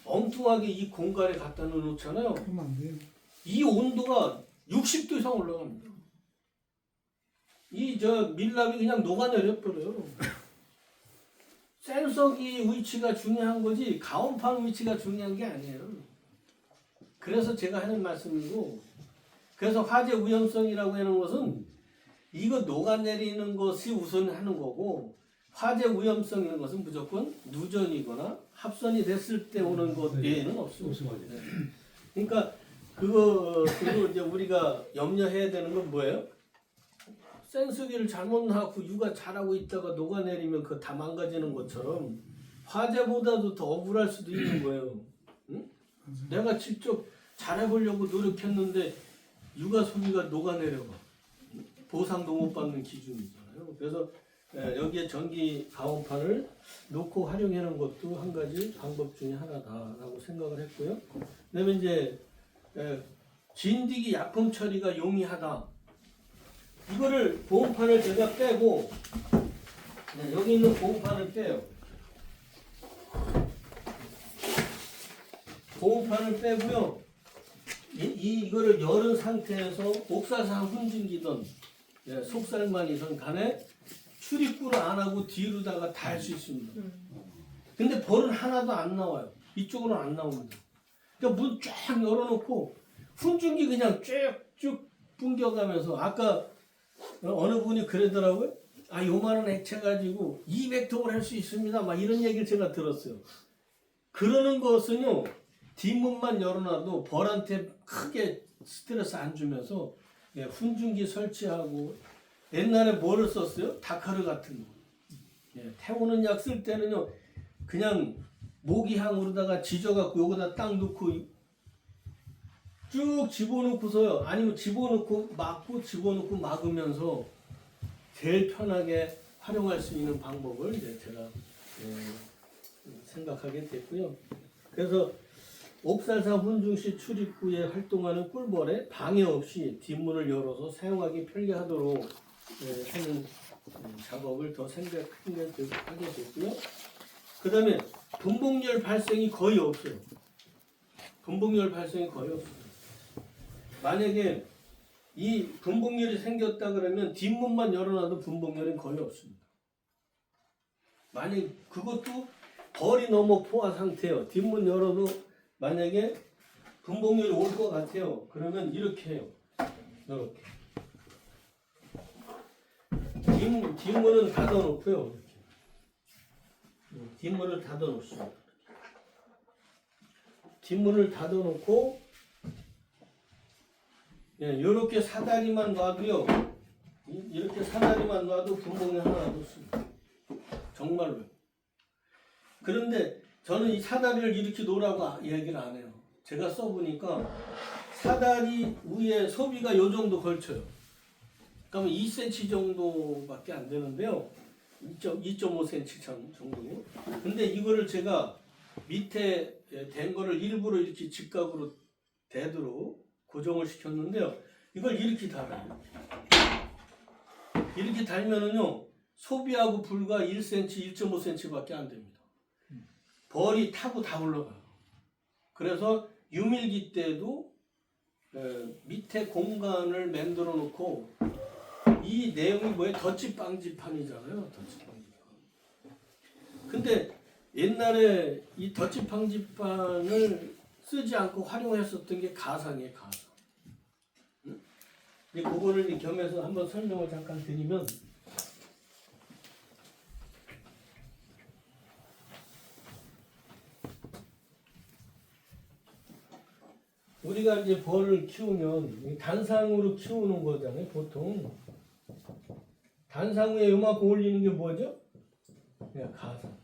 엉뚱하게 이 공간에 갖다 놓잖아요. 그러면 안 돼요. 이 온도가 60도 이상 올라갑니다. 이 밀랍이 그냥 녹아내려 버려요. 센서기 위치가 중요한 거지 가온판 위치가 중요한 게 아니에요. 그래서 제가 하는 말씀이고, 그래서 화재 위험성이라고 하는 것은 이거 녹아내리는 것이 우선 하는 거고, 화재 위험성이라는 것은 무조건 누전이거나 합선이 됐을 때 오는 것 외에는 없습니다. 네. 그러니까 그리고 이제 우리가 염려해야 되는 건 뭐예요? 센서기를 잘못 놔갖고 유가 잘하고 있다가 녹아내리면 그거 다 망가지는 것처럼 화재보다도 더 억울할 수도 있는 거예요. 응? 내가 직접 잘해보려고 노력했는데 유가 소비가 녹아내려가. 보상도 못 받는 기준이잖아요. 그래서 여기에 전기 가온판을 놓고 활용하는 것도 한 가지 방법 중에 하나다라고 생각을 했고요. 그다음에 이제 진드기 약품 처리가 용이하다. 이거를 보온판을 제가 빼고 여기 있는 보온판을 빼요. 보온판을 빼고요. 이거를 열은 상태에서 옥살산 훈증기든 속살만이든 간에 출입구를 안 하고 뒤로다가 다 할 수 있습니다. 근데 벌은 하나도 안 나와요. 이쪽으로는 안 나옵니다. 그러니까 문 쫙 열어놓고 훈증기 그냥 쭉쭉 뿜겨가면서 아까 어느 분이 그러더라고요. 아, 요만한 액체 가지고 200통을 할 수 있습니다. 막 이런 얘기를 제가 들었어요. 그러는 것은요, 뒷문만 열어놔도 벌한테 크게 스트레스 안 주면서 훈증기 설치하고, 옛날에 뭐를 썼어요? 다카르 같은 거. 태우는 약 쓸 때는요, 그냥 모기향으로다가 지져갖고 여기다 딱 넣고 쭉 집어넣고서요, 아니면 집어넣고 막고 집어넣고 막으면서 제일 편하게 활용할 수 있는 방법을 이제 제가 생각하게 됐고요. 그래서 옥살산 훈증시 출입구에 활동하는 꿀벌에 방해 없이 뒷문을 열어서 사용하기 편리하도록 하는 작업을 더 생각하게 됐고요. 그 다음에 분봉열 발생이 거의 없어요. 분봉열 발생이 거의 없습니다. 만약에 이 분봉열이 생겼다 그러면 뒷문만 열어놔도 분봉열은 거의 없습니다. 만약 그것도 벌이 너무 포화 상태예요. 뒷문 열어도 만약에 분봉열이 올 것 같아요. 그러면 이렇게 해요. 이렇게. 뒷문은 닫아놓고요. 이렇게. 뒷문을 닫아놓습니다. 뒷문을 닫아놓고 이렇게 사다리만 놔도요. 이렇게 사다리만 놔도 분봉이 하나도 없습니다. 정말로. 그런데 저는 이 사다리를 이렇게 놓으라고 얘기를 안 해요. 제가 써보니까 사다리 위에 소비가 요 정도 걸쳐요. 그러면 2cm 정도밖에 안 되는데요. 2.5cm 정도. 근데 이거를 제가 밑에 댄 거를 일부러 이렇게 직각으로 되도록 고정을 시켰는데요. 이걸 이렇게 달아요. 이렇게 달면은요, 소비하고 불과 1cm, 1.5cm밖에 안 됩니다. 벌이 타고 다 올라가요. 그래서 유밀기 때도 밑에 공간을 만들어 놓고 이 내용이 뭐예요? 덧집방지판이잖아요. 덧집방지판. 근데 옛날에 이 덧집방지판을 쓰지 않고 활용했었던 게 가상이에요. 가상. 응? 그거를 겸해서 한번 설명을 잠깐 드리면 우리가 이제 벌을 키우면 단상으로 키우는 거잖아요. 보통 단상 위에 요만큼 올리는 게 뭐죠? 그냥 가상.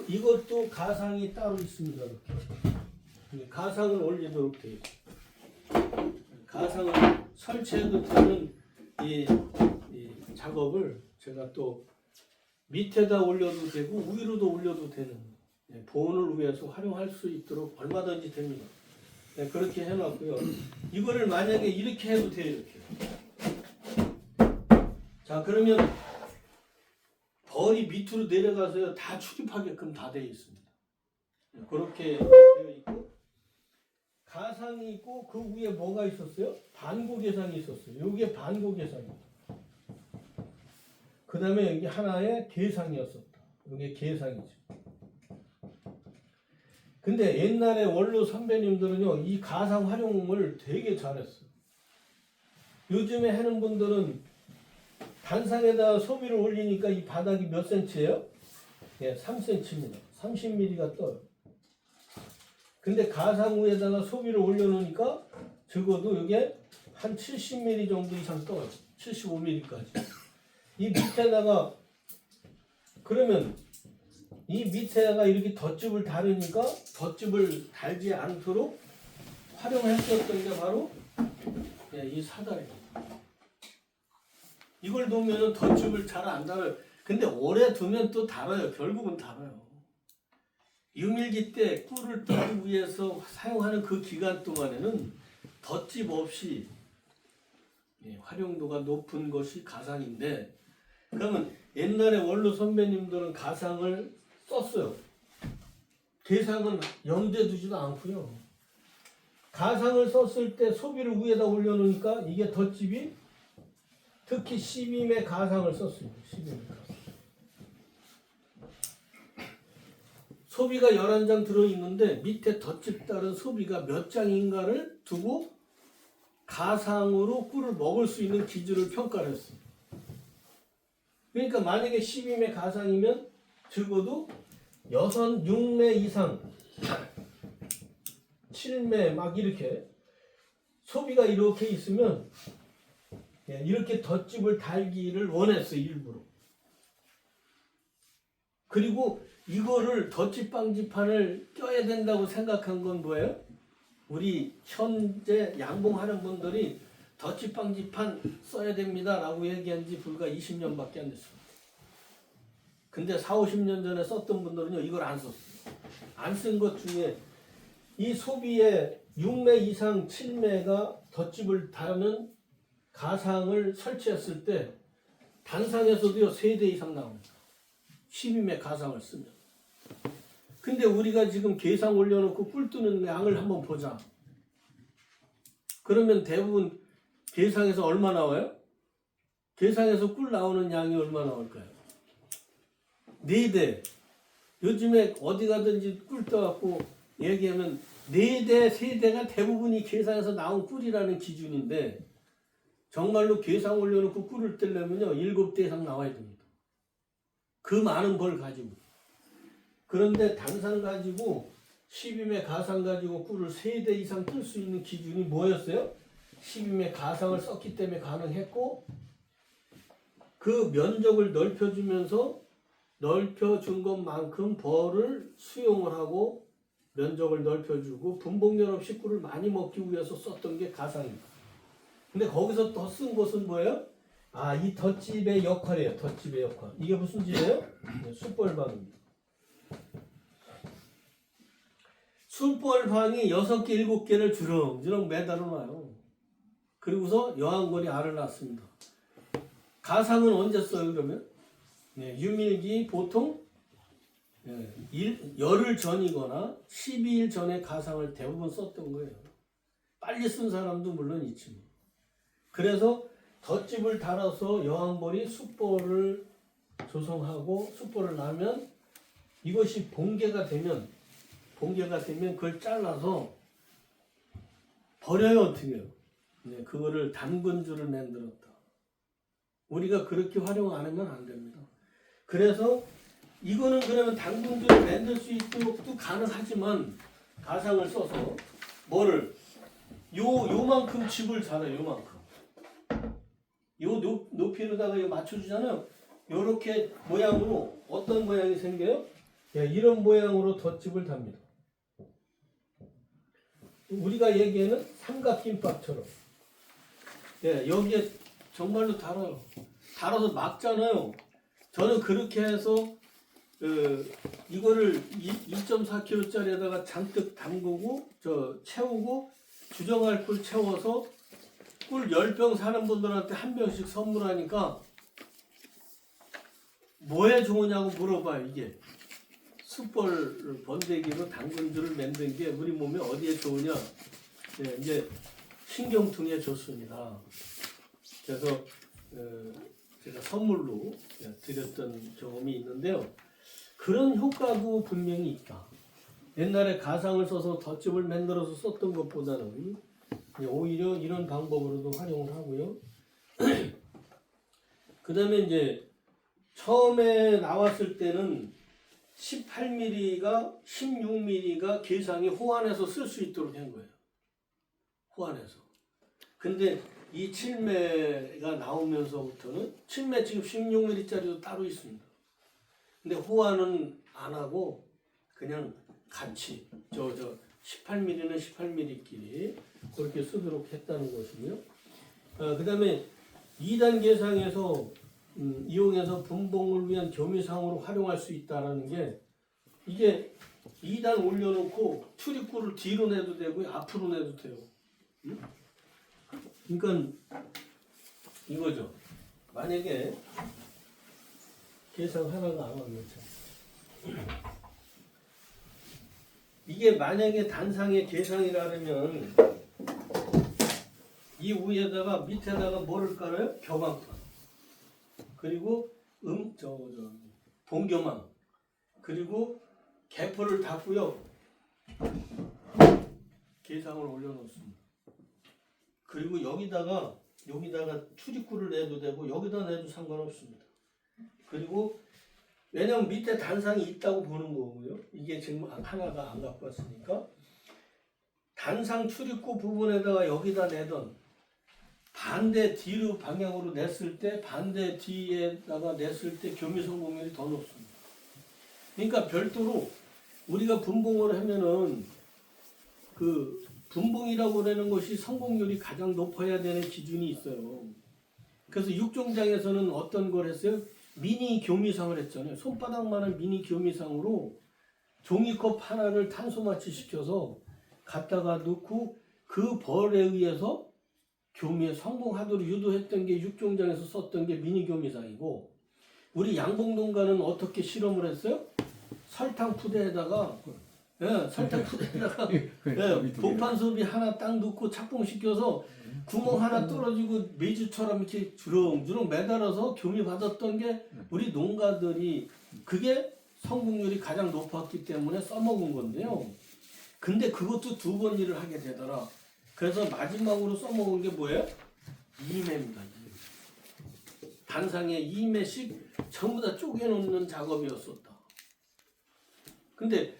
이것도 가상이 따로 있습니다. 이렇게. 가상을 올리도록 되어 있어요. 가상을 설치해도 되는 이 작업을 제가 또 밑에다 올려도 되고 위로도 올려도 되는 보온을 위해서 활용할 수 있도록 얼마든지 됩니다. 그렇게 해놨고요. 이거를 만약에 이렇게 해도 돼요. 이렇게. 자, 그러면 벌이 밑으로 내려가서요 다 출입하게끔 다 되어 있습니다. 그렇게 되어 있고 가상이 있고 그 위에 뭐가 있었어요? 반고개상이 있었어요. 이게 반고개상입니다. 그 다음에 여기 하나의 계상이었었다. 이게 계상이죠. 근데 옛날에 원로 선배님들은요 이 가상 활용을 되게 잘했어요. 요즘에 하는 분들은 단상에다 소비를 올리니까 이 바닥이 몇 cm예요? 예, 3cm입니다. 30mm가 떠요. 근데 가상 위에다가 소비를 올려놓으니까 적어도 이게 한 70mm 정도 이상 떠요. 75mm까지. 이 밑에다가 그러면 이 밑에다가 이렇게 덧집을 달으니까 덧집을 달지 않도록 활용했었던 게 바로 이 사다리입니다. 이걸 놓으면 덧집을 잘 안 달아요. 근데 오래 두면 또 달아요. 결국은 달아요. 유밀기 때 꿀을 뜨기 위해서 사용하는 그 기간 동안에는 덧집 없이 활용도가 높은 것이 가상인데 그러면 옛날에 원로 선배님들은 가상을 썼어요. 계상은 염두에 두지도 않고요. 가상을 썼을 때 소비를 위에다 올려놓으니까 이게 덧집이 특히 12매 가상을 썼습니다. 12매 가상. 소비가 11장 들어있는데 밑에 덧집 따른 소비가 몇 장인가를 두고 가상으로 꿀을 먹을 수 있는 기준을 평가를 했습니다. 그러니까 만약에 12매 가상이면 적어도 6매 이상 7매 막 이렇게 소비가 이렇게 있으면 이렇게 덧집을 달기를 원했어요. 일부러. 그리고 이거를 덧집방지판을 껴야 된다고 생각한 건 뭐예요? 우리 현재 양봉하는 분들이 덧집방지판 써야 됩니다 라고 얘기한 지 불과 20년밖에 안 됐습니다. 근데 40-50년 전에 썼던 분들은요 이걸 안 썼어요. 안 쓴 것 중에 이 소비에 6매 이상 7매가 덧집을 다루는 가상을 설치했을 때 단상에서도요 3대 이상 나옵니다. 12매 가상을 쓰면. 근데 우리가 지금 계상 올려놓고 꿀 뜨는 양을 한번 보자. 그러면 대부분 계상에서 얼마 나와요? 계상에서 꿀 나오는 양이 얼마 나올까요? 4대. 요즘에 어디 가든지 꿀 떠갖고 얘기하면 4대, 3대가 대부분이 계상에서 나온 꿀이라는 기준인데 정말로 계상 올려놓고 꿀을 뜨려면요 7대 이상 나와야 됩니다. 그 많은 벌 가지고. 그런데 단상 가지고 12매 가상 가지고 꿀을 3대 이상 뜰 수 있는 기준이 뭐였어요? 12매 가상을 썼기 때문에 가능했고 그 면적을 넓혀주면서 넓혀준 것만큼 벌을 수용을 하고 면적을 넓혀주고 분봉열 없이 꿀을 많이 먹기 위해서 썼던 게 가상입니다. 근데 거기서 더 쓴 것은 뭐예요? 아, 이 덧집의 역할이에요. 덧집의 역할. 이게 무슨 집이에요? 네, 숯벌방입니다. 숯벌방이 6개, 7개를 주렁주렁 매달아 놔요. 그리고서 여왕벌이 알을 낳습니다. 가상은 언제 써요, 그러면? 네, 유밀기 보통 열흘 전이거나 12일 전에 가상을 대부분 썼던 거예요. 빨리 쓴 사람도 물론 있지만. 그래서 덧집을 달아서 여왕벌이 숯벌을 조성하고 숯벌을 낳으면 이것이 봉개가 되면 그걸 잘라서 버려요. 어떻게 해요? 네, 그거를 담근줄을 만들었다. 우리가 그렇게 활용 안 하면 안 됩니다. 그래서 이거는 그러면 당근줄을 만들 수 있도록도 가능하지만 가상을 써서 뭐를 요만큼 집을 잘해요. 요만큼. 요 높이로다가 이거 맞춰주잖아요. 요렇게 모양으로 어떤 모양이 생겨요? 예, 이런 모양으로 덧집을 답니다. 우리가 얘기하는 삼각김밥처럼. 예, 여기에 정말로 달아요. 달아서 막잖아요. 저는 그렇게 해서 이거를 2.4kg짜리에다가 잔뜩 담그고 채우고 주정할 꿀 채워서 꿀 10병 사는 분들한테 한 병씩 선물하니까 뭐에 좋으냐고 물어봐요. 이게 숯벌 번데기로 당근줄을 만든 게 우리 몸에 어디에 좋으냐? 네, 이제 신경통에 좋습니다. 그래서 제가 선물로 드렸던 경험이 있는데요. 그런 효과도 분명히 있다. 옛날에 가상을 써서 덧집을 만들어서 썼던 것보다는 오히려 이런 방법으로도 활용을 하고요. 그 다음에 이제 처음에 나왔을 때는 18mm가 16mm가 계상이 호환해서 쓸 수 있도록 한 거예요. 호환해서. 근데 이 7매가 나오면서부터는 7매 지금 16mm짜리도 따로 있습니다. 근데 호환은 안 하고 그냥 같이 18mm는 18mm끼리 그렇게 쓰도록 했다는 것이고요. 그 다음에 2단 계상에서 이용해서 분봉을 위한 교미상으로 활용할 수 있다는 게 이게 2단 올려놓고 출입구를 뒤로 내도 되고 앞으로 내도 돼요. 그러니까 이거죠. 만약에 계산 하나가 안 하면 이게 만약에 단상의 계상이라면 이 위에다가 밑에다가 뭐를 깔아요? 격앙판. 그리고 봉교망. 그리고 개포를 닫고요. 계상을 올려놓습니다. 그리고 여기다가 출입구를 내도 되고 여기다 내도 상관없습니다. 그리고 왜냐면 밑에 단상이 있다고 보는 거고요. 이게 지금 하나가 안 갖고 왔으니까 단상 출입구 부분에다가 여기다 내던 반대 뒤로 방향으로 냈을 때 반대 뒤에다가 냈을 때 교미 성공률이 더 높습니다. 그러니까 별도로 우리가 분봉을 하면은 그 분봉이라고 하는 것이 성공률이 가장 높아야 되는 기준이 있어요. 그래서 육종장에서는 어떤 걸 했어요? 미니 교미상을 했잖아요. 손바닥만한 미니 교미상으로 종이컵 하나를 탄소 마취시켜서 갖다가 넣고 그 벌에 의해서 교미에 성공하도록 유도했던 게 육종장에서 썼던 게 미니 교미상이고 우리 양봉동가는 어떻게 실험을 했어요? 설탕 푸대에다가 설탕 푸대에다가 봉판 섭이 하나 딱 넣고 착봉시켜서 구멍 하나 뚫어지고 메주처럼 이렇게 주렁주렁 매달아서 교미 받았던 게 우리 농가들이 그게 성공률이 가장 높았기 때문에 써먹은 건데요. 근데 그것도 두 번 일을 하게 되더라. 그래서 마지막으로 써먹은 게 뭐예요? 이매입니다. 단상에 2매씩 전부 다 쪼개놓는 작업이었었다. 근데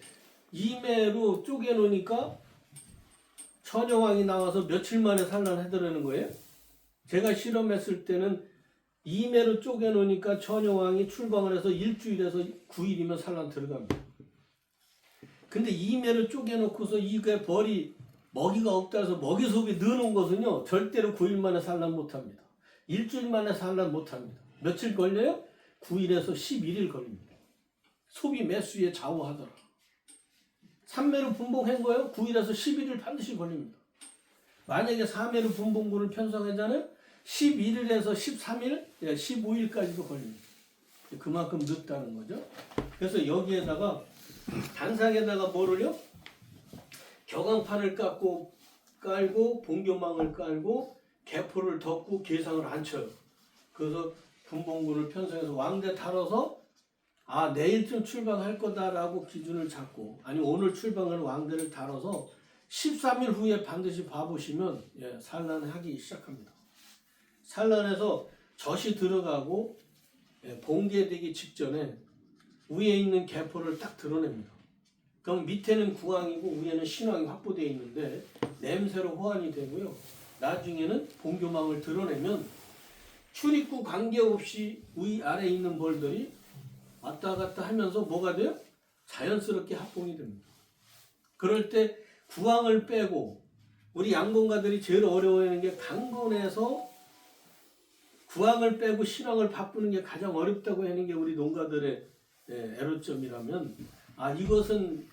2매로 쪼개놓으니까 천여왕이 나와서 며칠 만에 산란해더라는 거예요. 제가 실험했을 때는 2매로 쪼개놓으니까 천여왕이 출방을 해서 일주일에서 9일이면 산란 들어갑니다. 근데 2매로 쪼개놓고서 이게 벌이 먹이가 없다 해서 먹이 속에 넣어놓은 것은요 절대로 9일 만에 산란 못합니다. 일주일 만에 산란 못합니다. 며칠 걸려요? 9일에서 11일 걸립니다. 소비 매수에 좌우하더라. 3매로 분봉한 거예요? 9일에서 11일 반드시 걸립니다. 만약에 4매로 분봉구를 편성하잖아요? 11일에서 13일, 15일까지도 걸립니다. 그만큼 늦다는 거죠. 그래서 여기에다가 단상에다가 뭐를요? 격앙판을 깔고 봉교망을 깔고 개포를 덮고 계상을 안 쳐요. 그래서 분봉구를 편성해서 왕대 달아서 내일쯤 출방할 거다라고 기준을 잡고 아니 오늘 출방하는 왕대를 달아서 13일 후에 반드시 봐보시면 산란하기 시작합니다. 산란해서 젖이 들어가고 봉개되기 직전에 위에 있는 개포를 딱 드러냅니다. 그럼 밑에는 구황이고 위에는 신황이 확보되어 있는데 냄새로 호환이 되고요. 나중에는 봉교망을 드러내면 출입구 관계없이 위아래에 있는 벌들이 왔다 갔다 하면서 뭐가 돼요? 자연스럽게 합봉이 됩니다. 그럴 때 구황을 빼고 우리 양봉가들이 제일 어려워하는 게 강건에서 구황을 빼고 신황을 바꾸는 게 가장 어렵다고 하는 게 우리 농가들의 애로점이라면 이것은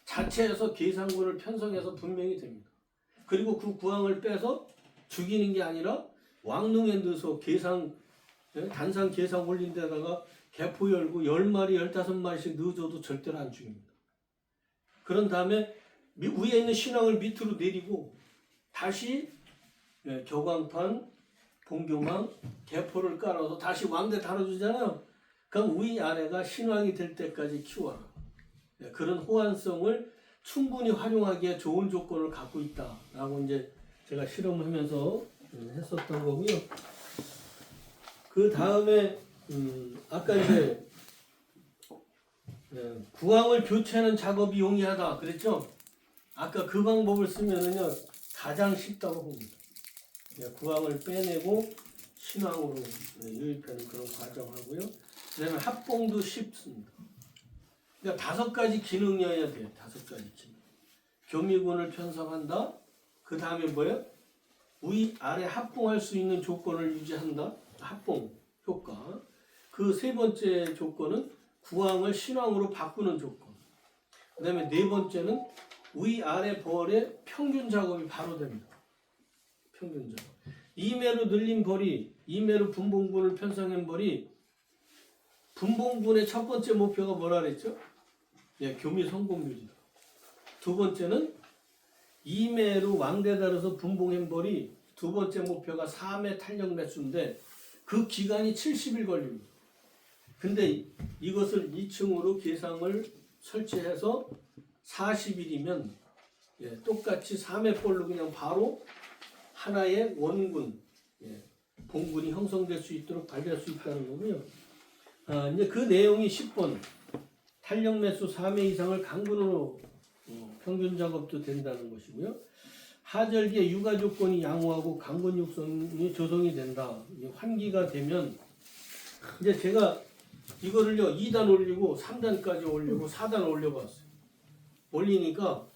자체에서 계상구를 편성해서 분명히 됩니다. 그리고 그 구황을 빼서 죽이는 게 아니라 왕릉에 넣어서 단상 계상 올린 데다가 개포 열고 10마리, 15마리씩 넣어줘도 절대로 안 죽입니다. 그런 다음에 위에 있는 신황을 밑으로 내리고 다시 격앙판, 봉교망, 개포를 깔아서 다시 왕대 달아주잖아요. 그럼 위아래가 신황이 될 때까지 키워라. 그런 호환성을 충분히 활용하기에 좋은 조건을 갖고 있다라고 이제 제가 실험을 하면서 했었던 거고요. 그 다음에 아까 이제 구황을 교체하는 작업이 용이하다 그랬죠? 아까 그 방법을 쓰면은요 가장 쉽다고 봅니다. 구황을 빼내고 신황으로 유입하는 그런 과정하고요. 그다음에 합봉도 쉽습니다. 그러니까 5가지 기능이어야 돼요. 5가지 기능. 교미군을 편성한다. 그 다음에 뭐예요? 위아래 합봉할 수 있는 조건을 유지한다. 합봉 효과. 그 3번째 조건은 구황을 신황으로 바꾸는 조건. 그 다음에 4번째는 위아래 벌의 평균 작업이 바로 됩니다. 평균 작업. 2매로 늘린 벌이 2매로 분봉군을 편성한 벌이 분봉군의 첫 번째 목표가 뭐라 그랬죠? 교미 성공률이다. 두 번째는 2매로 왕대 달아서 분봉한 벌이 두 번째 목표가 3매 탄력 매수인데 그 기간이 70일 걸립니다. 근데 이것을 2층으로 계상을 설치해서 40일이면 똑같이 3매 볼로 그냥 바로 하나의 원군, 봉군이 형성될 수 있도록 발휘할 수 있다는 거고요. 이제 그 내용이 10번 탄력 매수 3회 이상을 강군으로 평균 작업도 된다는 것이고요. 하절기에 육아 조건이 양호하고 강군 육성이 조성이 된다. 환기가 되면 이제 제가 이거를요 2단 올리고 3단까지 올리고 4단 올려봤어요. 올리니까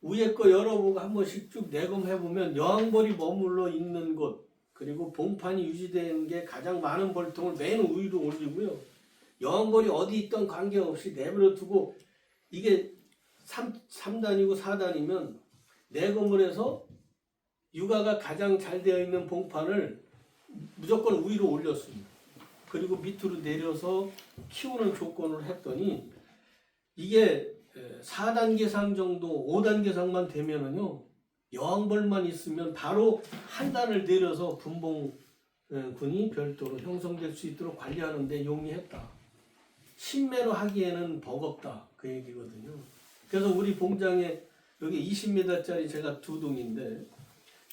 위에 거 열어보고 한 번씩 쭉 내검해보면 여왕벌이 머물러 있는 곳 그리고 봉판이 유지되는 게 가장 많은 벌통을 맨 위로 올리고요. 여왕벌이 어디 있던 관계없이 내버려 두고 이게 3단이고 4단이면 내검을 해서 육아가 가장 잘 되어 있는 봉판을 무조건 위로 올렸습니다. 그리고 밑으로 내려서 키우는 조건을 했더니 이게 4단계상 정도, 5단계상만 되면은요, 여왕벌만 있으면 바로 한 단을 내려서 분봉군이 별도로 형성될 수 있도록 관리하는 데 용이했다. 신매로 하기에는 버겁다. 그 얘기거든요. 그래서 우리 봉장에 여기 20m짜리 제가 2동인데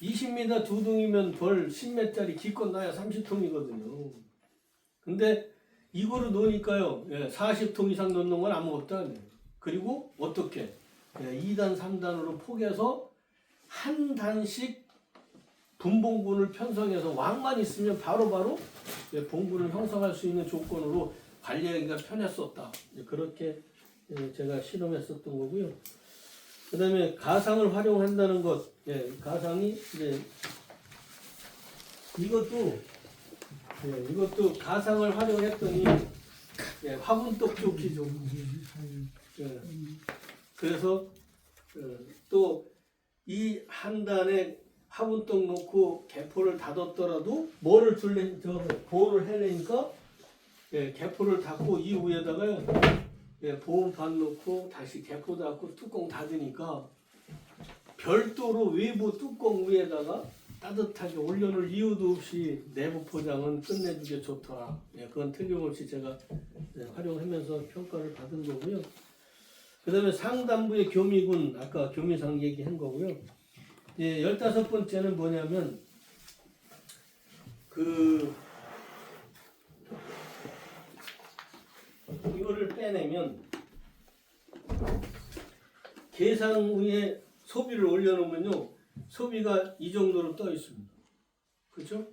20m 2동이면 벌 10m짜리 기껏 나야 30통이거든요. 근데 이거를 놓으니까요, 40통 이상 넣는 건 아무것도 아니에요. 그리고 어떻게 2단 3단으로 포개서 한 단씩 분봉군을 편성해서 왕만 있으면 바로바로 봉군을 형성할 수 있는 조건으로 관리하기가 편했었다. 그렇게 제가 실험했었던 거고요. 그 다음에 가상을 활용한다는 것, 가상이 이제 이것도 가상을 활용했더니 화분떡 좋기죠. 그래서 또 이 한 단에 화분떡 놓고 개포를 닫았더라도 뭐를 줄래 보호를 해내니까 개포를 닫고 이 위에다가요 보온판 놓고 다시 개포 닫고 뚜껑 닫으니까 별도로 외부 뚜껑 위에다가 따뜻하게 올려놓을 이유도 없이 내부 포장은 끝내주게 좋더라. 그건 틀림없이 제가 활용하면서 평가를 받은 거고요. 그 다음에 상단부의 교미군, 아까 교미상 얘기한 거고요. 15번째는 뭐냐면 이거를 빼내면 계상 위에 소비를 올려놓으면요 소비가 이 정도로 떠 있습니다. 그렇죠?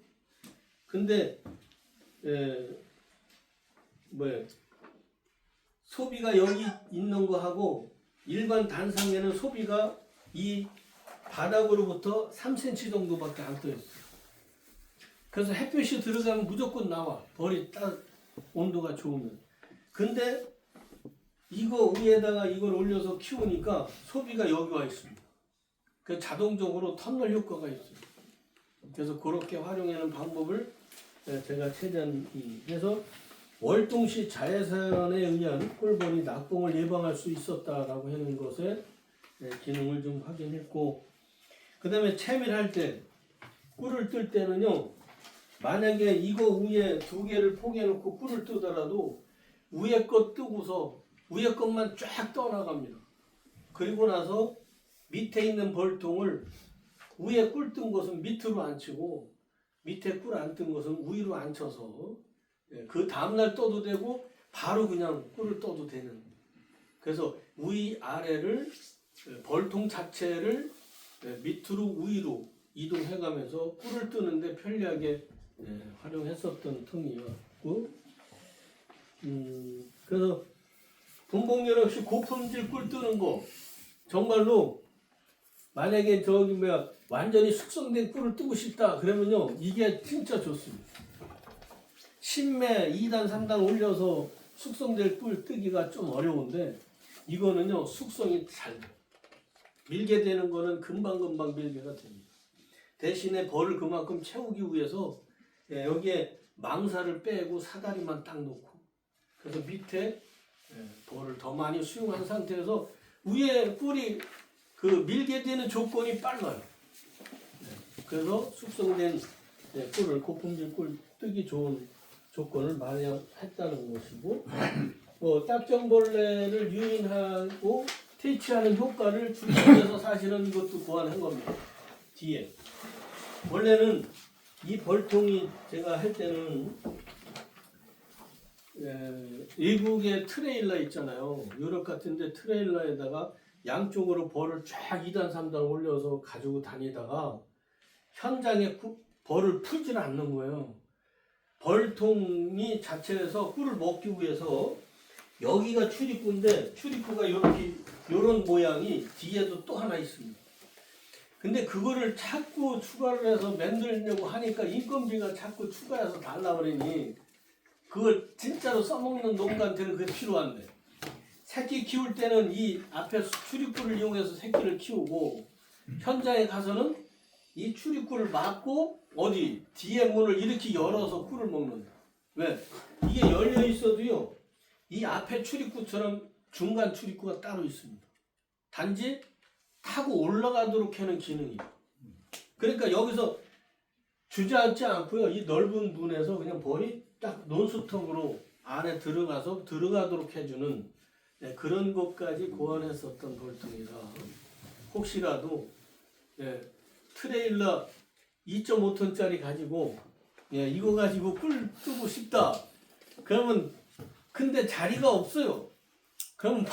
근데 소비가 여기 있는 거하고 일반 단상에는 소비가 이 바닥으로부터 3cm 정도밖에 안 떠 있어요. 그래서 햇볕이 들어가면 무조건 나와. 벌이 딱 온도가 좋으면. 근데 이거 위에다가 이걸 올려서 키우니까 소비가 여기 와 있습니다. 그 자동적으로 터널 효과가 있어요. 그래서 그렇게 활용하는 방법을 제가 최대한 해서 월동시 자외선에 의한 꿀벌이 낙봉을 예방할 수 있었다라고 하는 것에 기능을 좀 확인했고, 그 다음에 채밀할 때 꿀을 뜰 때는요, 만약에 이거 위에 2개를 포개놓고 꿀을 뜨더라도 위에 것 뜨고서 위에 것만 쫙 떠나갑니다. 그리고 나서 밑에 있는 벌통을 위에 꿀 뜬 것은 밑으로 앉히고 밑에 꿀 안 뜬 것은 위로 앉혀서 그 다음날 떠도 되고 바로 그냥 꿀을 떠도 되는, 그래서 위 아래를 벌통 자체를 밑으로 위로 이동해가면서 꿀을 뜨는데 편리하게 활용했었던 통이었고, 그래서 분봉열 없이 고품질 꿀 뜨는 거 정말로 만약에 완전히 숙성된 꿀을 뜨고 싶다 그러면요 이게 진짜 좋습니다. 신매 2단 3단 올려서 숙성될 꿀 뜨기가 좀 어려운데 이거는요 숙성이 잘 돼요. 밀게 되는 거는 금방금방 밀게가 됩니다. 대신에 벌을 그만큼 채우기 위해서 여기에 망사를 빼고 사다리만 딱 놓고, 그래서 밑에 벌을 더 많이 수용한 상태에서 위에 꿀이 밀게 되는 조건이 빨라요. 그래서 숙성된 꿀을, 고품질 꿀 뜨기 좋은 조건을 마련했다는 것이고, 딱정벌레를 유인하고 퇴치하는 효과를 주기 위해서 사실은 이것도 고안한 겁니다. 뒤에 원래는 이 벌통이 제가 할 때는 외국의 트레일러 있잖아요. 유럽 같은데 트레일러에다가 양쪽으로 벌을 쫙 2단 3단 올려서 가지고 다니다가 현장에 벌을 풀지는 않는 거예요. 벌통이 자체에서 꿀을 먹기 위해서 여기가 출입구인데 출입구가 이렇게 요런 모양이 뒤에도 또 하나 있습니다. 근데 그거를 자꾸 추가를 해서 만들려고 하니까 인건비가 자꾸 추가해서 달라 그러니 그걸 진짜로 써먹는 농가한테는 그게 필요한데, 새끼 키울 때는 이 앞에 출입구를 이용해서 새끼를 키우고 현장에 가서는 이 출입구를 막고 어디 뒤에 문을 이렇게 열어서 꿀을 먹는다. 왜? 이게 열려 있어도요 이 앞에 출입구처럼 중간 출입구가 따로 있습니다. 단지 타고 올라가도록 하는 기능이에요. 그러니까 여기서 주저앉지 않고요. 이 넓은 문에서 그냥 벌이 딱 논스톱으로 안에 들어가도록 해주는 그런 것까지 고안했었던 벌통이라 혹시라도 트레일러 2.5톤짜리 가지고 이거 가지고 꿀 뜨고 싶다. 그러면 근데 자리가 없어요. 그럼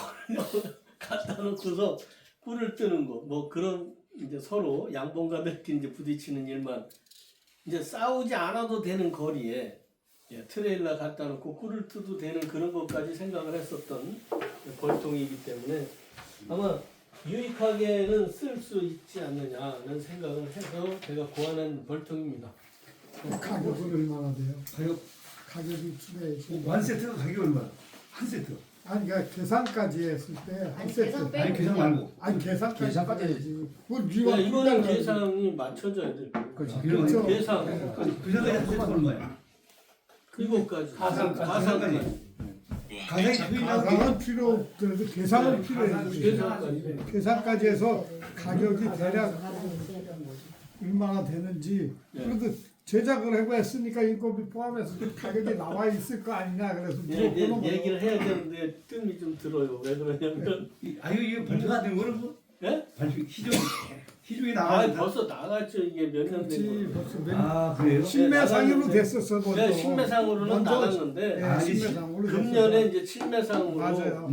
갖다 놓고서 꿀을 뜨는 거, 뭐 그런 이제 서로 양봉가들끼리 이제 부딪히는 일만 이제 싸우지 않아도 되는 거리에 트레일러 갖다 놓고 꿀을 뜨도 되는 그런 것까지 생각을 했었던 벌통이기 때문에 아마 유익하게는 쓸 수 있지 않느냐는 생각을 해서 제가 고안한 벌통입니다. 가격은 얼마나 돼요? 가격 가격이 추가해서 완 세트가 가격이 얼마야? 한 세트. 아니 그러니까 계산까지 했을 때 한 아니, 세트 계산 빼- 아니 계산 말고. 아니 계산까지 계산까지 해야지. 그건 네가 이거는 일단은 계산이 맞춰져야 될 거예요. 그렇지. 그렇죠. 계산 계산까지 한 세트 얼마야? 이거까지 가상까지. 가상이 잡혀 가상은 있는 필요 없더라도 계산은 필요해요. 계산까지 계산까지 해서 가격이 대략 얼마나 되는지 그래도 제작을 해고 했으니까 인건비 포함해서 그 가격이 나와 있을 거 아니냐 그래서 물어보는 거예요. 얘기를 해야 되는데 뜸이 좀 들어요. 왜 그러냐면 아유 이거 발표가 안 된 거는 뭐? 예? 발표 희종이 아 나와. 벌써 나갔죠. 이게 몇 년 된 그렇지 거. 벌써 몇 아 그래요? 신매상으로 나갔는데- 됐었어 먼저. 네, 신매상으로는 먼저- 나갔는데 네, 아니, 신매상으로 금년에 됐었어. 이제 칠매상으로 맞아요.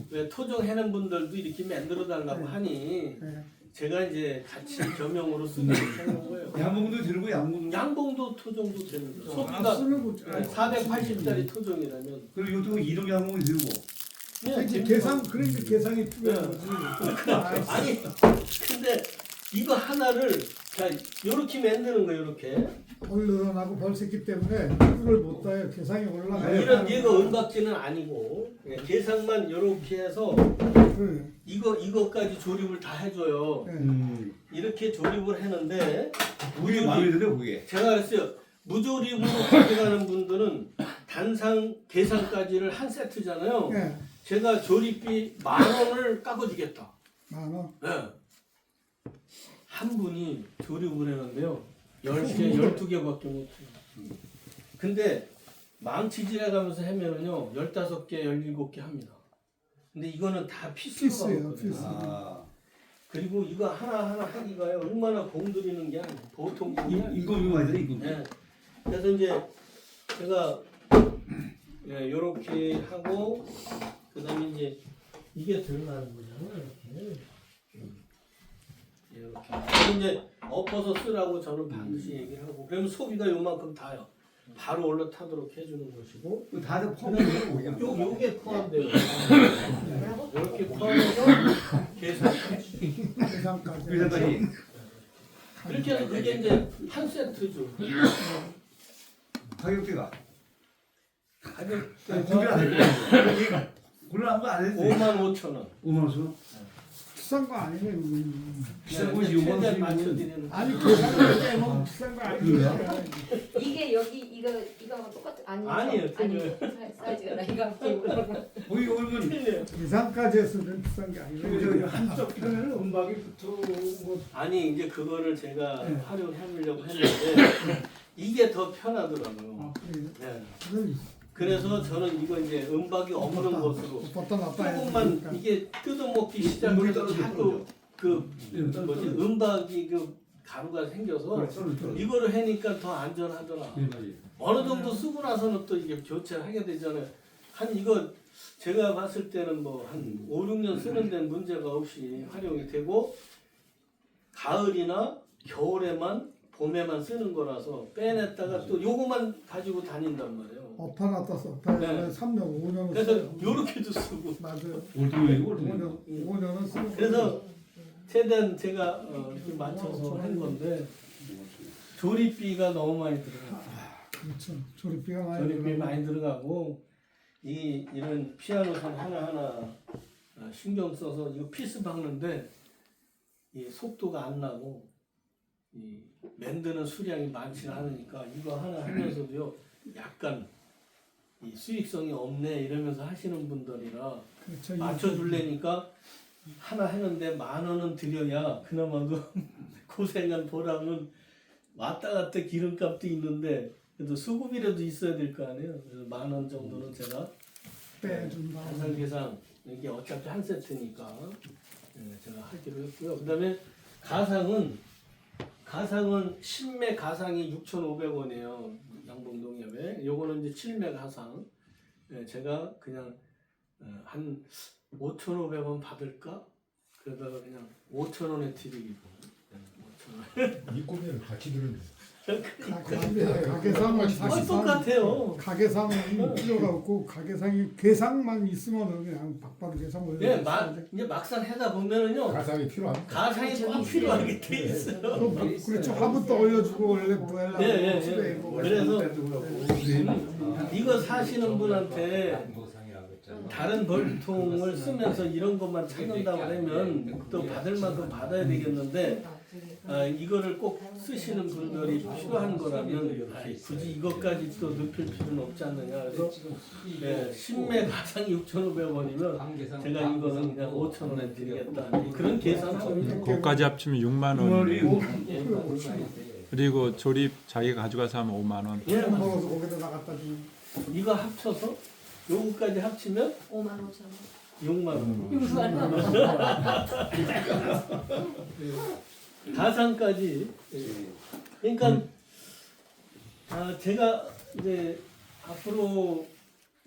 왜 토종해는 분들도 이렇게 만들어 달라고 네. 하니 네. 제가 이제 같이 겸용으로 쓰도록 하는 거예요. 양봉도 들고 양봉. 양봉도 토종도 되는 거예요. 아, 소비가 쓰는 거죠. 480짜리 토종이라면 그리고 이것도 이동 양봉이 들고. 그냥 이제 재밌는 계산 거. 그러니까 계산이 필요한 네. 거지. 아니 근데 이거 하나를 자 요렇게 만드는 거예요. 요렇게 벌 늘어나고 벌 새끼 때문에 꿀을 못 따요. 계산이 올라가요. 이런 얘가 은박지는 아니고 그냥 계산만 요렇게 해서 그래. 이거까지 조립을 다 해줘요. 네. 이렇게 조립을 했는데 그게 마음에 드네 그게. 제가 그랬어요. 무조립으로 가져가는 분들은 단상 계산까지를 한 세트잖아요. 네. 제가 조립비 10,000원을 깎아주겠다. 만원. 네. 한 분이 조립을 했는데요. 10개, 12개밖에 못해요. 근데 망치질해 가면서 하면은요, 15개, 17개 합니다. 근데 이거는 다 피스로 피스예요, 가거든요. 피스. 아 그리고 이거 하나하나 하기가요, 얼마나 공들이는 게 아니에요. 보통 공이 아니에요. 인건비 많이 들어 인건비. 네. 그래서 이제 제가 요렇게 하고 그다음에 이제 이게 들어가는 거잖아요. 이렇게. 그럼 이제 엎어서 쓰라고 저는 반드시 얘기를 하고 그러면 소비가 요만큼 다요. 바로 올라타도록 해주는 것이고 다들 포함되고 그냥. 요게 포함돼요. 뭐라고? 이렇게 포함해서 계산까지. 계산까지. 계산까지. 그렇게 해서 그게 이제 한 세트죠. 가격대가. 가격 공개를 안 했고. 오늘 한번 안 했어요. 55,000원. 5만 원. 비싼 거 아니네. 그건. 비싼 거지 5만 최대한 원이면. 맞춰드리는. 아니 계산할 때는 비싼 거 아니에요. 이게 여기 이거하고 똑같 아니죠? 아니에요, 아니 틀려요. 사이즈가 이거 지금 거기 얼굴 계산까지 했으면 비싼 게 아니에요. 한쪽 편에는 음박이 붙어 아니 이제 그거를 제가 네. 활용해보려고 했는데 이게 더 편하더라고요. 아, 그래요? 네. 그건 그래서 저는 이거 이제 음박이 없는 것으로 보다 낫다. 조금만 이게 뜯어먹기 시작해서 자꾸 그 뭐지 음박이 그 가루가 생겨서 이거를 하니까 더 안전하더라. 어느 정도 쓰고 나서는 또 이게 교체를 하게 되잖아요. 한 이거 제가 봤을 때는 뭐 한 5, 6년 쓰는 데는 문제가 없이 활용이 되고 가을이나 겨울에만 봄에만 쓰는 거라서 빼냈다가 또 요거만 가지고 다닌단 말이에요. 엎어놨다 썼다. 네. 3년, 5년은 그래서 요렇게도 쓰고 맞아요. 올드웨이고 5년은 쓰고. 그래서 최대한 제가 이렇게 맞춰서 한 건데 조립비가 너무 많이 들어가요. 그렇죠. 조립비가 많이 조립비 들어가고. 많이 들어가고 이런 피아노선 하나하나 신경 써서 이거 피스 박는데 이 속도가 안 나고 이 만드는 수량이 많지는 않으니까 이거 하나 하면서도요 약간 이 수익성이 없네 이러면서 하시는 분들이라 그렇죠. 맞춰줄래니까 하나 하는데 10,000원은 드려야 그나마도 고생한 보람은 왔다 갔다 기름값도 있는데 그래도 수급이라도 있어야 될 거 아니에요. 그래서 10,000원 정도는 제가 빼준다. 가상계상 이게 어차피 한 세트니까 제가 하기로 했고요. 그다음에 가상은 신매 가상이 6,500원이에요. 양봉동협에. 요거는 이제 7매 가상. 제가 그냥 한 5,500원 받을까? 그러다가 그냥 5,000원에 드리기로. 5,000원. 이 꼬미를 같이 들은 가게상은 사실상 똑같아요. 가게상은 필요가 없고 가게상이 계상만 있으면 그냥 박바로 계상 올려. 예, 이제 막상 하다 보면은요. 가상이 필요합니다. 가상이 꼭 필요하게 돼 있어요. 그렇죠. 한번 또 올려주고 원래 뭐 하려고 예. 집에 있고. 그래서 이거 사시는 분한테 다른 벌통을 쓰면서 이런 것만 찾는다고 하면 또 받을 만큼 받아야 되겠는데 이거를 꼭 쓰시는 분들이 필요한 거라면 굳이 이것까지 또 높일 필요는 없지 않느냐. 그래서 신매 가상이 6,500원이면 제가 이거는 그냥 5,000원에 드리겠다. 그런 계산하고 그것까지 합치면 6만 원. 그리고 조립 자기가 가져가서 하면 5만 원. 예, 먹어서 거기다 나갔다 주고. 이거 합쳐서 요거까지 합치면 55,000원. 6만 원. 이거 아니야? 가상까지. 그러니까 제가 이제 앞으로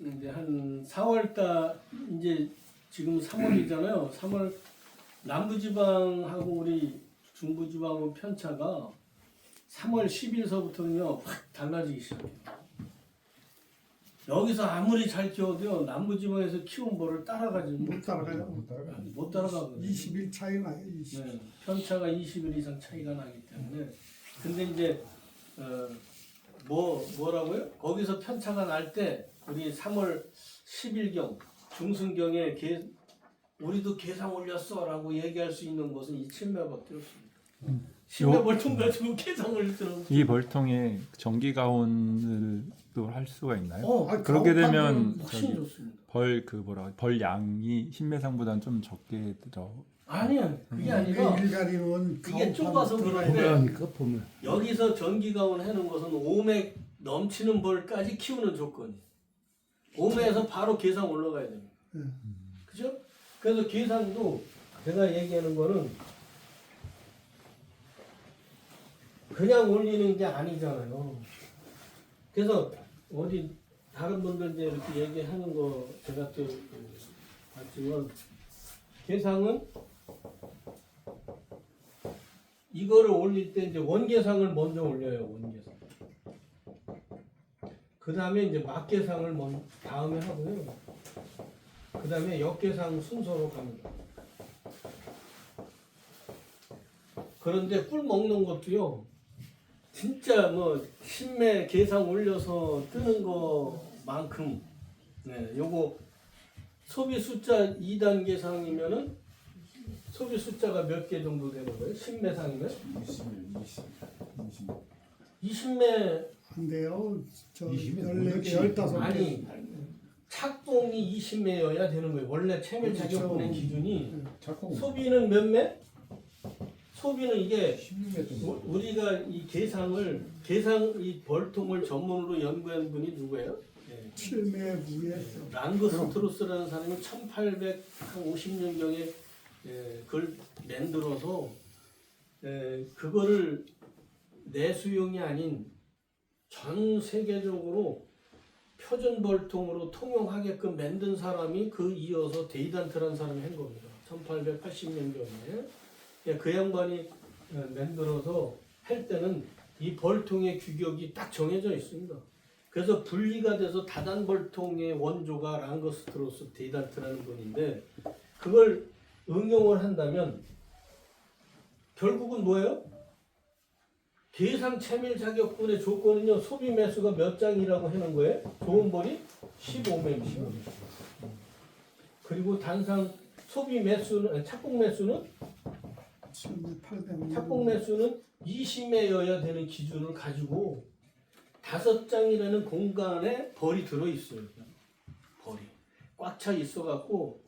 이제 한 4월달 이제 지금 3월이잖아요. 3월 남부지방하고 우리 중부지방하고 편차가 3월 10일서부터는요 확 달라지기 시작해요. 여기서 아무리 잘 키워도요 남부지방에서 키운 벌을 따라가지 못 따라가요. 못 따라가거든요. 20일 차이 나요. 20일. 네, 편차가 20일 이상 차이가 나기 때문에 근데 이제 뭐라고요? 거기서 편차가 날 때 우리 3월 10일경 중순경에 우리도 계상 올렸어라고 얘기할 수 있는 것은 이 7매밖에 없습니다. 10매 벌통 가지고 계상 올릴 때는 이 벌통에 전기 가온을 또 할 수가 있나요? 아, 그렇게 되면 훨씬 좋습니다. 벌 양이 신매상보다는 좀 적게 들어. 아니야 그게 아니라 일가리는 이게 좁아서 그런데 그러니까 보면 여기서 전기가온 해놓은 것은 5매 넘치는 벌까지 키우는 조건이 5매에서 바로 계상 올라가야 됩니다. 그죠? 그래서 계상도 제가 얘기하는 거는 그냥 올리는 게 아니잖아요. 그래서 어디 다른 분들 이제 이렇게 얘기하는 거 제가 또 봤지만 계상은 이거를 올릴 때 이제 원계상을 먼저 올려요. 원계상. 그 다음에 이제 막계상을 다음에 하고요. 그 다음에 역계상 순서로 갑니다. 그런데 꿀 먹는 것도요. 진짜 뭐 신매 계상 올려서 뜨는 거만큼 요거 소비 숫자 2단 계상이면은 소비 숫자가 몇 개 정도 되는 거예요? 신매상이면? 20매 안 돼요. 저 20일 14개, 15개. 아니 착봉이 20매여야 되는 거예요. 원래 체밀 자격분의 기준이 작곡 소비는 몇 매? 소비는 이게 16매 우리가 이 계상 이 벌통을 전문으로 연구한 분이 누구예요? 7매 부에 랑그스트로스라는 사람이 1850년경에 그걸 만들어서 그거를 내수용이 아닌 전 세계적으로 표준 벌통으로 통용하게끔 만든 사람이 그 이어서 데이단트라는 사람이 한 겁니다. 1880년경에 그 양반이 만들어서 할 때는 이 벌통의 규격이 딱 정해져 있습니다. 그래서 분리가 돼서 다단 벌통의 원조가 랑거스트로스 데이단트라는 분인데 그걸 응용을 한다면 결국은 뭐예요? 계상 체밀 자격분의 조건은요 소비 매수가 몇 장이라고 하는 거예요? 좋은 벌이 15매입니다. 그리고 단상 소비 매수는 착공 매수는 7매 800매. 착공 매수는 20매여야 되는 기준을 가지고 5장이라는 공간에 벌이 들어있어요. 벌이 꽉 차 있어갖고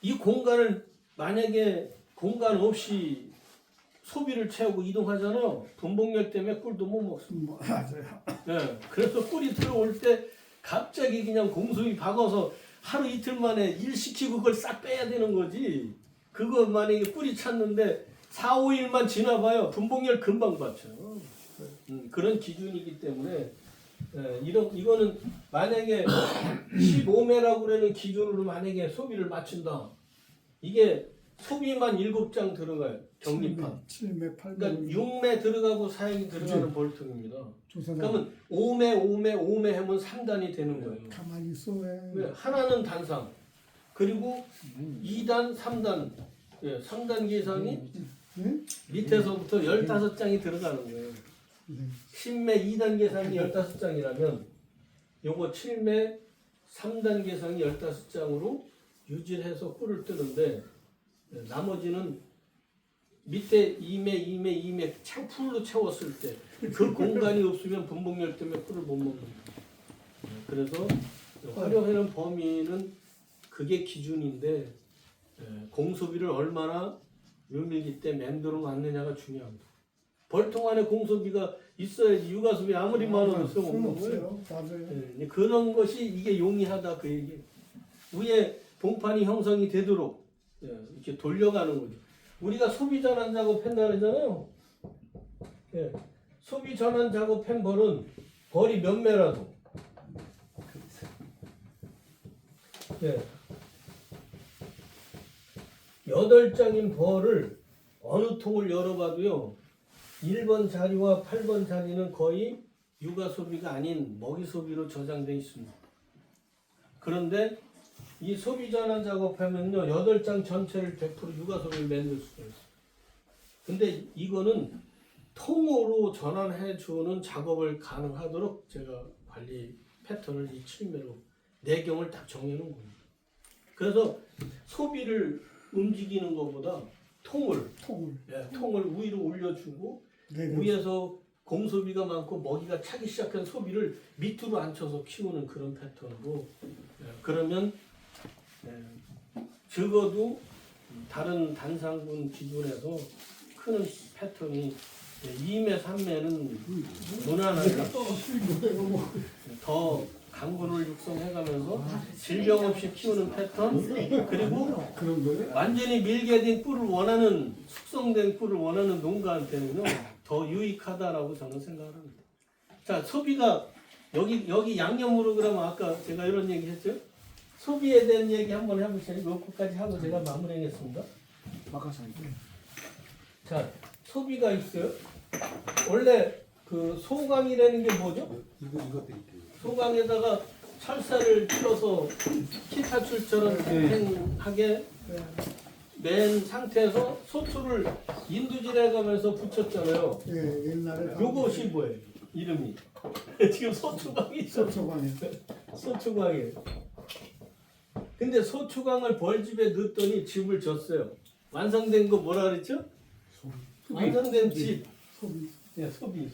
이 공간을 만약에 공간 없이 소비를 채우고 이동하잖아요. 분봉력 때문에 꿀도 못 먹습니다. 맞아요. 예, 그래서 꿀이 들어올 때 갑자기 그냥 공수이 박아서 하루 이틀 만에 일 시키고 그걸 싹 빼야 되는 거지. 그거 만약에 꿀이 찼는데 4, 5일만 지나봐요. 분봉열 금방 받쳐요. 그런 기준이기 때문에 이거는 만약에 15매라고 그러는 기준으로 만약에 소비를 맞춘다. 이게 소비만 7장 들어가요. 적립판. 7매, 8매. 그러니까 6매 들어가고 4액이 들어가는 벌통입니다. 조사장 그러면 5매 하면 3단이 되는 거예요. 가만히 있어 왜? 왜? 하나는 단상. 그리고 2단, 3단. 예, 3단 계산이 응? 밑에서부터 15장이 들어가는 거예요. 네. 10매 2단 계산이 15장이라면 요거 7매 3단 계산이 15장으로 유지해서 꿀을 뜨는데 나머지는 밑에 2매 풀로 채웠을 때 그 공간이 없으면 분봉열 때문에 꿀을 못 먹는다. 그래서 활용하는 범위는 그게 기준인데 공소비를 얼마나 묘밀기 때 만들어 놨느냐가 중요합니다. 벌통 안에 공소비가 있어야지 육아소비 아무리 많아도 소용없는 거예요. 없어요. 맞아요. 그런 것이 이게 용이하다 그 얘기. 위에 봉판이 형성이 되도록 이렇게 돌려가는 거죠. 우리가 소비 전환 작업한다 그러잖아요. 소비 전환 작업한 벌이 몇 매라도. 8장인 벌을 어느 통을 열어봐도요. 1번 자리와 8번 자리는 거의 육아 소비가 아닌 먹이 소비로 저장되어 있습니다. 그런데 이 소비 전환 작업하면요 8장 전체를 100% 육아 소비를 만들 수가 있어요. 근데 이거는 통으로 전환해 주는 작업을 가능하도록 제가 관리 패턴을 이 7매로 내경을 딱 정해 놓은 겁니다. 그래서 소비를 움직이는 것보다 통을 위로 올려주고 위에서 공소비가 많고 먹이가 차기 시작한 소비를 밑으로 앉혀서 키우는 그런 패턴으로 그러면 적어도 다른 단상군 기준에서 크는 패턴이 2매, 3매는 무난하게 더 강군을 육성해가면서 질병 없이 키우는 패턴 그리고 그런 거예요? 완전히 밀게 된 꿀을 원하는 숙성된 꿀을 원하는 농가한테는요 더 유익하다라고 저는 생각을 합니다. 자 소비가 여기 양념으로 그러면 아까 제가 이런 얘기 했죠. 소비에 대한 얘기 한번 해보세요. 여기까지 하고 제가 마무리하겠습니다. 자 소비가 있어요. 원래 그 소강이라는 게 뭐죠? 이거 드릴게요. 소강에다가 철사를 틀어서 키타출처럼 팽하게 맨 상태에서 소투를 인두질해 가면서 붙였잖아요. 예, 옛날에 요것이 뭐예요? 이름이 지금 소추광이 있어. 소초관이 소추광이에요. 근데 소추광을 벌집에 넣었더니 집을 졌어요. 완성된 거 뭐라 그랬죠? 완성된 집. 소비. 네, 소비.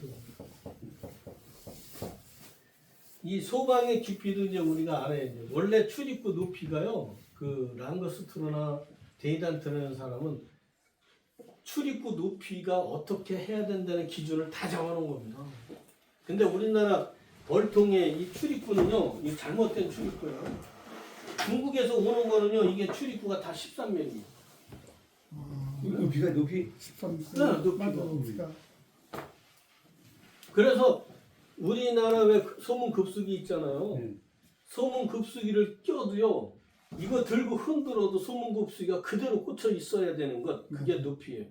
이 소방의 깊이도 이제 우리가 알아야죠. 원래 출입구 높이가요. 그 랑거스트로나 데이단트라는 사람은 출입구 높이가 어떻게 해야 된다는 기준을 다 정해놓은 겁니다. 근데 우리나라 벌통의 이 출입구는요, 이 잘못된 출입구예요. 중국에서 오는 거는요, 이게 출입구가 다 13mm입니다. 높이 13. 네, 높이가. 맞아, 높이가. 그래서 우리나라 왜 소문 급수기 있잖아요. 소문 급수기를 껴도요, 이거 들고 흔들어도 소문 급수기가 그대로 꽂혀 있어야 되는 것, 그게 높이예요.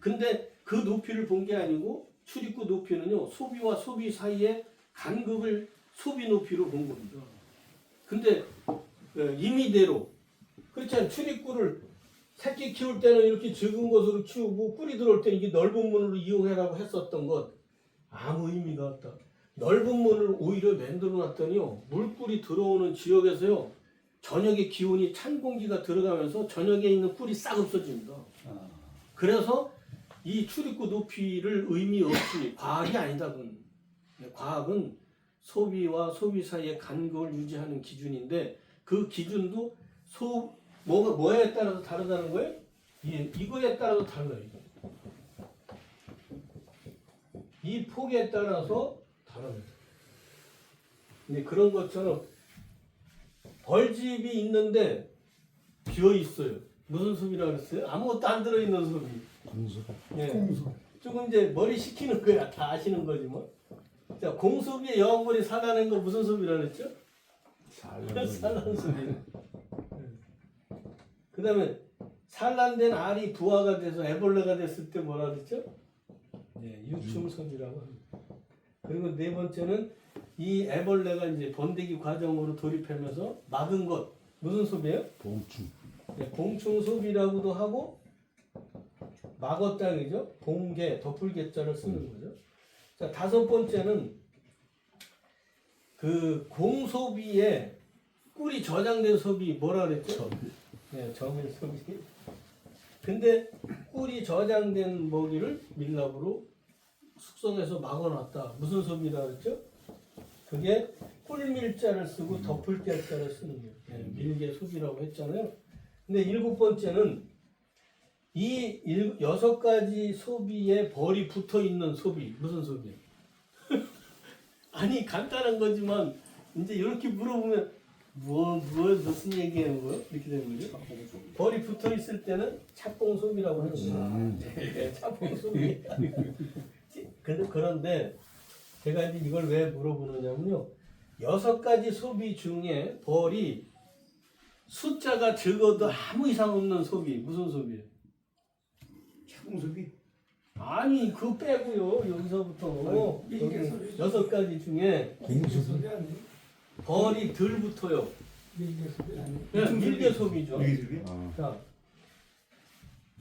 근데 그 높이를 본 게 아니고 출입구 높이는요, 소비와 소비 사이에 간극을 소비 높이로 본 겁니다. 근데 임의대로 그렇잖아요. 출입구를 새끼 키울 때는 이렇게 적은 것으로 키우고 꿀이 들어올 때는 이게 넓은 문으로 이용해라고 했었던 것 아무 의미가 없다. 넓은 문을 오히려 만들어 놨더니요, 물꿀이 들어오는 지역에서요, 저녁에 기온이 찬 공기가 들어가면서 저녁에 있는 꿀이 싹 없어집니다. 그래서 이 출입구 높이를 의미 없이 과학이 아니다. 그건. 과학은 소비와 소비 사이의 간격을 유지하는 기준인데 그 기준도 뭐에 따라서 다르다는 거예요? 이거에 따라서 달라요. 이 폭에 따라서 다릅니다. 근데 그런 것처럼 벌집이 있는데 비어 있어요. 무슨 소비라고 그랬어요? 아무것도 안 들어있는 소비. 공수가. 예. 공소. 조금 이제 머리 식히는 거야. 다 아시는 거지 뭐. 자, 공소비의 영원히 살아낸 거 무슨 소비라고 그랬죠? 산란 소비. 그 다음에 산란된 알이 부화가 돼서 애벌레가 됐을 때 뭐라 그랬죠? 네, 유충소비라고 합니다. 그리고 네 번째는 이 애벌레가 이제 번데기 과정으로 돌입하면서 막은 것 무슨 소비예요? 봉충. 네, 봉충 소비라고도 하고 막어땅이죠. 봉개, 덮을개자를 쓰는 거죠. 자, 다섯 번째는 그 공소비에 꿀이 저장된 소비 뭐라 그랬죠? 네, 점일 소비. 근데 꿀이 저장된 먹이를 밀랍으로 숙성해서 막아놨다. 무슨 소비라 그랬죠? 그게 꿀밀자를 쓰고 덮을개자를 쓰는 거예요. 네, 밀개 소비라고 했잖아요. 근데 일곱 번째는 이 여섯 가지 소비에 벌이 붙어 있는 소비 무슨 소비예요? 아니 간단한 거지만 이제 이렇게 물어보면 무슨 얘기하는 거예요? 이렇게 되는 거죠. 벌이 붙어 있을 때는 착봉 소비라고 하는 거예요. 네, 착봉 소비. 그런데 제가 이제 이걸 왜 물어보느냐면요. 여섯 가지 소비 중에 벌이 숫자가 적어도 아무 이상 없는 소비 무슨 소비예요? 공소비. 아니 그거 빼고요. 여기서부터 여기 여섯 가지 중에 벌이 덜 붙어요. 밀개 소비죠. 밀개소비? 자,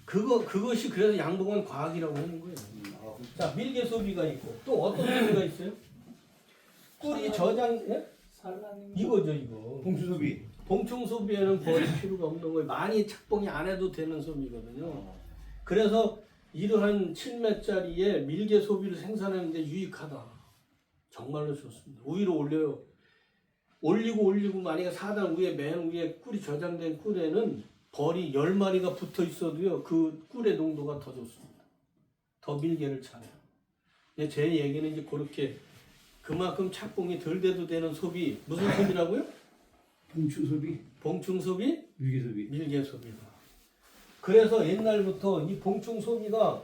그것이 그래서 양봉은 과학이라고 하는 거예요. 자, 밀개 소비가 있고 또 어떤 소비가 있어요? 꿀이 저장, 예? 이거죠, 이거. 봉수소비. 봉충 소비에는 벌이 필요가 없는 거예요. 많이 착봉이 안 해도 되는 소비거든요. 그래서 이러한 7매짜리의 밀개 소비를 생산하는데 유익하다. 정말로 좋습니다. 오히려 올려요. 올리고 만약에 4단 위에 맨 위에 꿀이 저장된 꿀에는 벌이 10마리가 붙어 있어도요. 그 꿀의 농도가 더 좋습니다. 더 밀개를 차요. 제 얘기는 이제 그렇게 그만큼 착봉이 덜 돼도 되는 소비. 무슨 소비라고요? 봉충소비. 봉충 소비? 밀개소비. 밀개 소비다. 그래서 옛날부터 이 봉충 소비가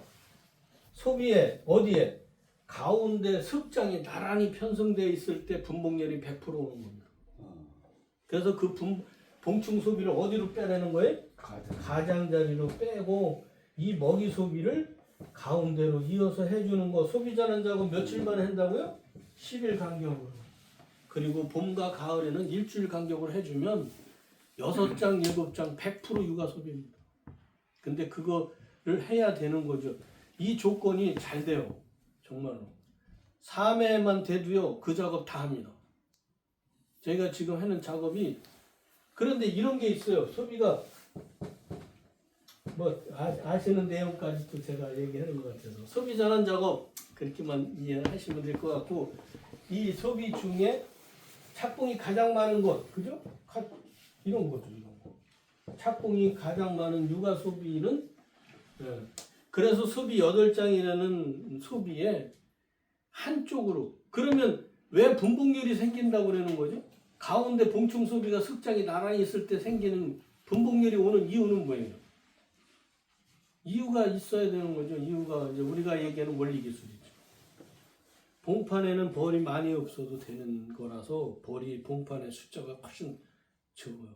소비에 어디에 가운데 습장이 나란히 편성되어 있을 때 분봉열이 100% 오는 겁니다. 그래서 그 봉충 소비를 어디로 빼내는 거예요? 가장자리로 빼고 이 먹이 소비를 가운데로 이어서 해주는 거. 소비 전환 작업 며칠 만에 한다고요? 10일 간격으로. 그리고 봄과 가을에는 일주일 간격으로 해주면 6장, 7장 100% 육아 소비입니다. 근데 그거를 해야 되는 거죠. 이 조건이 잘 돼요. 정말로. 3회만 돼도요. 그 작업 다 합니다. 제가 지금 하는 작업이 그런데 이런 게 있어요. 소비가 뭐 아시는 내용까지도 제가 얘기하는 것 같아서 소비 전환 작업 그렇게만 이해하시면 될 것 같고 이 소비 중에 착봉이 가장 많은 것 그죠? 이런 거죠. 이런 거. 착봉이 가장 많은 육아 소비는 그래서 소비 8장이라는 소비에 한쪽으로 그러면 왜 분봉열이 생긴다고 그러는 거죠? 가운데 봉충 소비가 습장이 나란히 있을 때 생기는 분봉열이 오는 이유는 뭐예요? 이유가 있어야 되는 거죠. 이유가 이제 우리가 얘기하는 원리 기술이죠. 봉판에는 벌이 많이 없어도 되는 거라서 벌이 봉판의 숫자가 훨씬 적어요.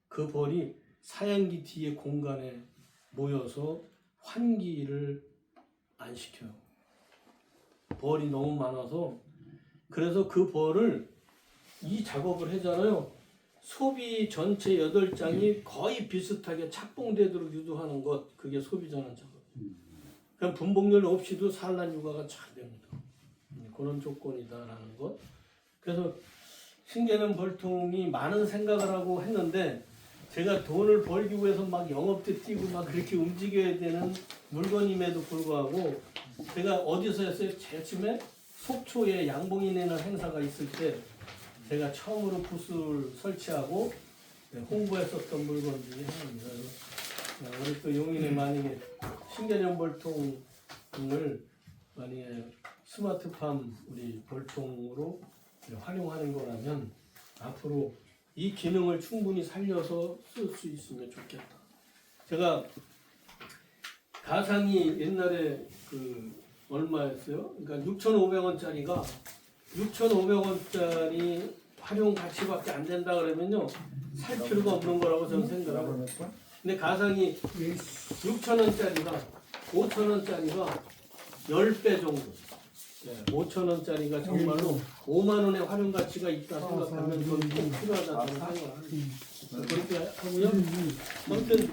그 벌이 사양기 뒤에 공간에 모여서 환기를 안 시켜요. 벌이 너무 많아서 그래서 그 벌을 이 작업을 하잖아요. 소비 전체 8장이 거의 비슷하게 착봉되도록 유도하는 것 그게 소비 전환 작업. 그럼 분봉열 없이도 산란 육아가 잘 됩니다. 그런 조건이다라는 것. 그래서 신개념 벌통이 많은 생각을 하고 했는데 제가 돈을 벌기 위해서 막 영업대 뛰고 막 그렇게 움직여야 되는 물건임에도 불구하고 제가 어디서 했어요? 제일 처음에 속초에 양봉이라는 행사가 있을 때 제가 처음으로 부스를 설치하고 홍보했었던 물건 중에 하나입니다. 우리 또 용인에 만약에 신개념 벌통을 만약에 스마트팜 우리 벌통으로 활용하는 거라면 앞으로 이 기능을 충분히 살려서 쓸 수 있으면 좋겠다. 제가 가상이 옛날에 그 얼마였어요? 그러니까 6,500원짜리가 6,500원짜리 활용 가치밖에 안 된다 그러면요 살 필요가 없는 거라고 저는 생각해요. 근데 가상이 6,000원짜리가 5,000원짜리가 10배 정도. 5,000원짜리가 정말로 5만 원의 활용 가치가 있다 생각하면 그건 꼭 필요하다 저는 생각합니다. 그렇게 하고요. 아무튼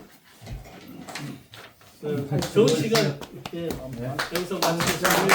좋은 시간 여기서 마치겠습니다.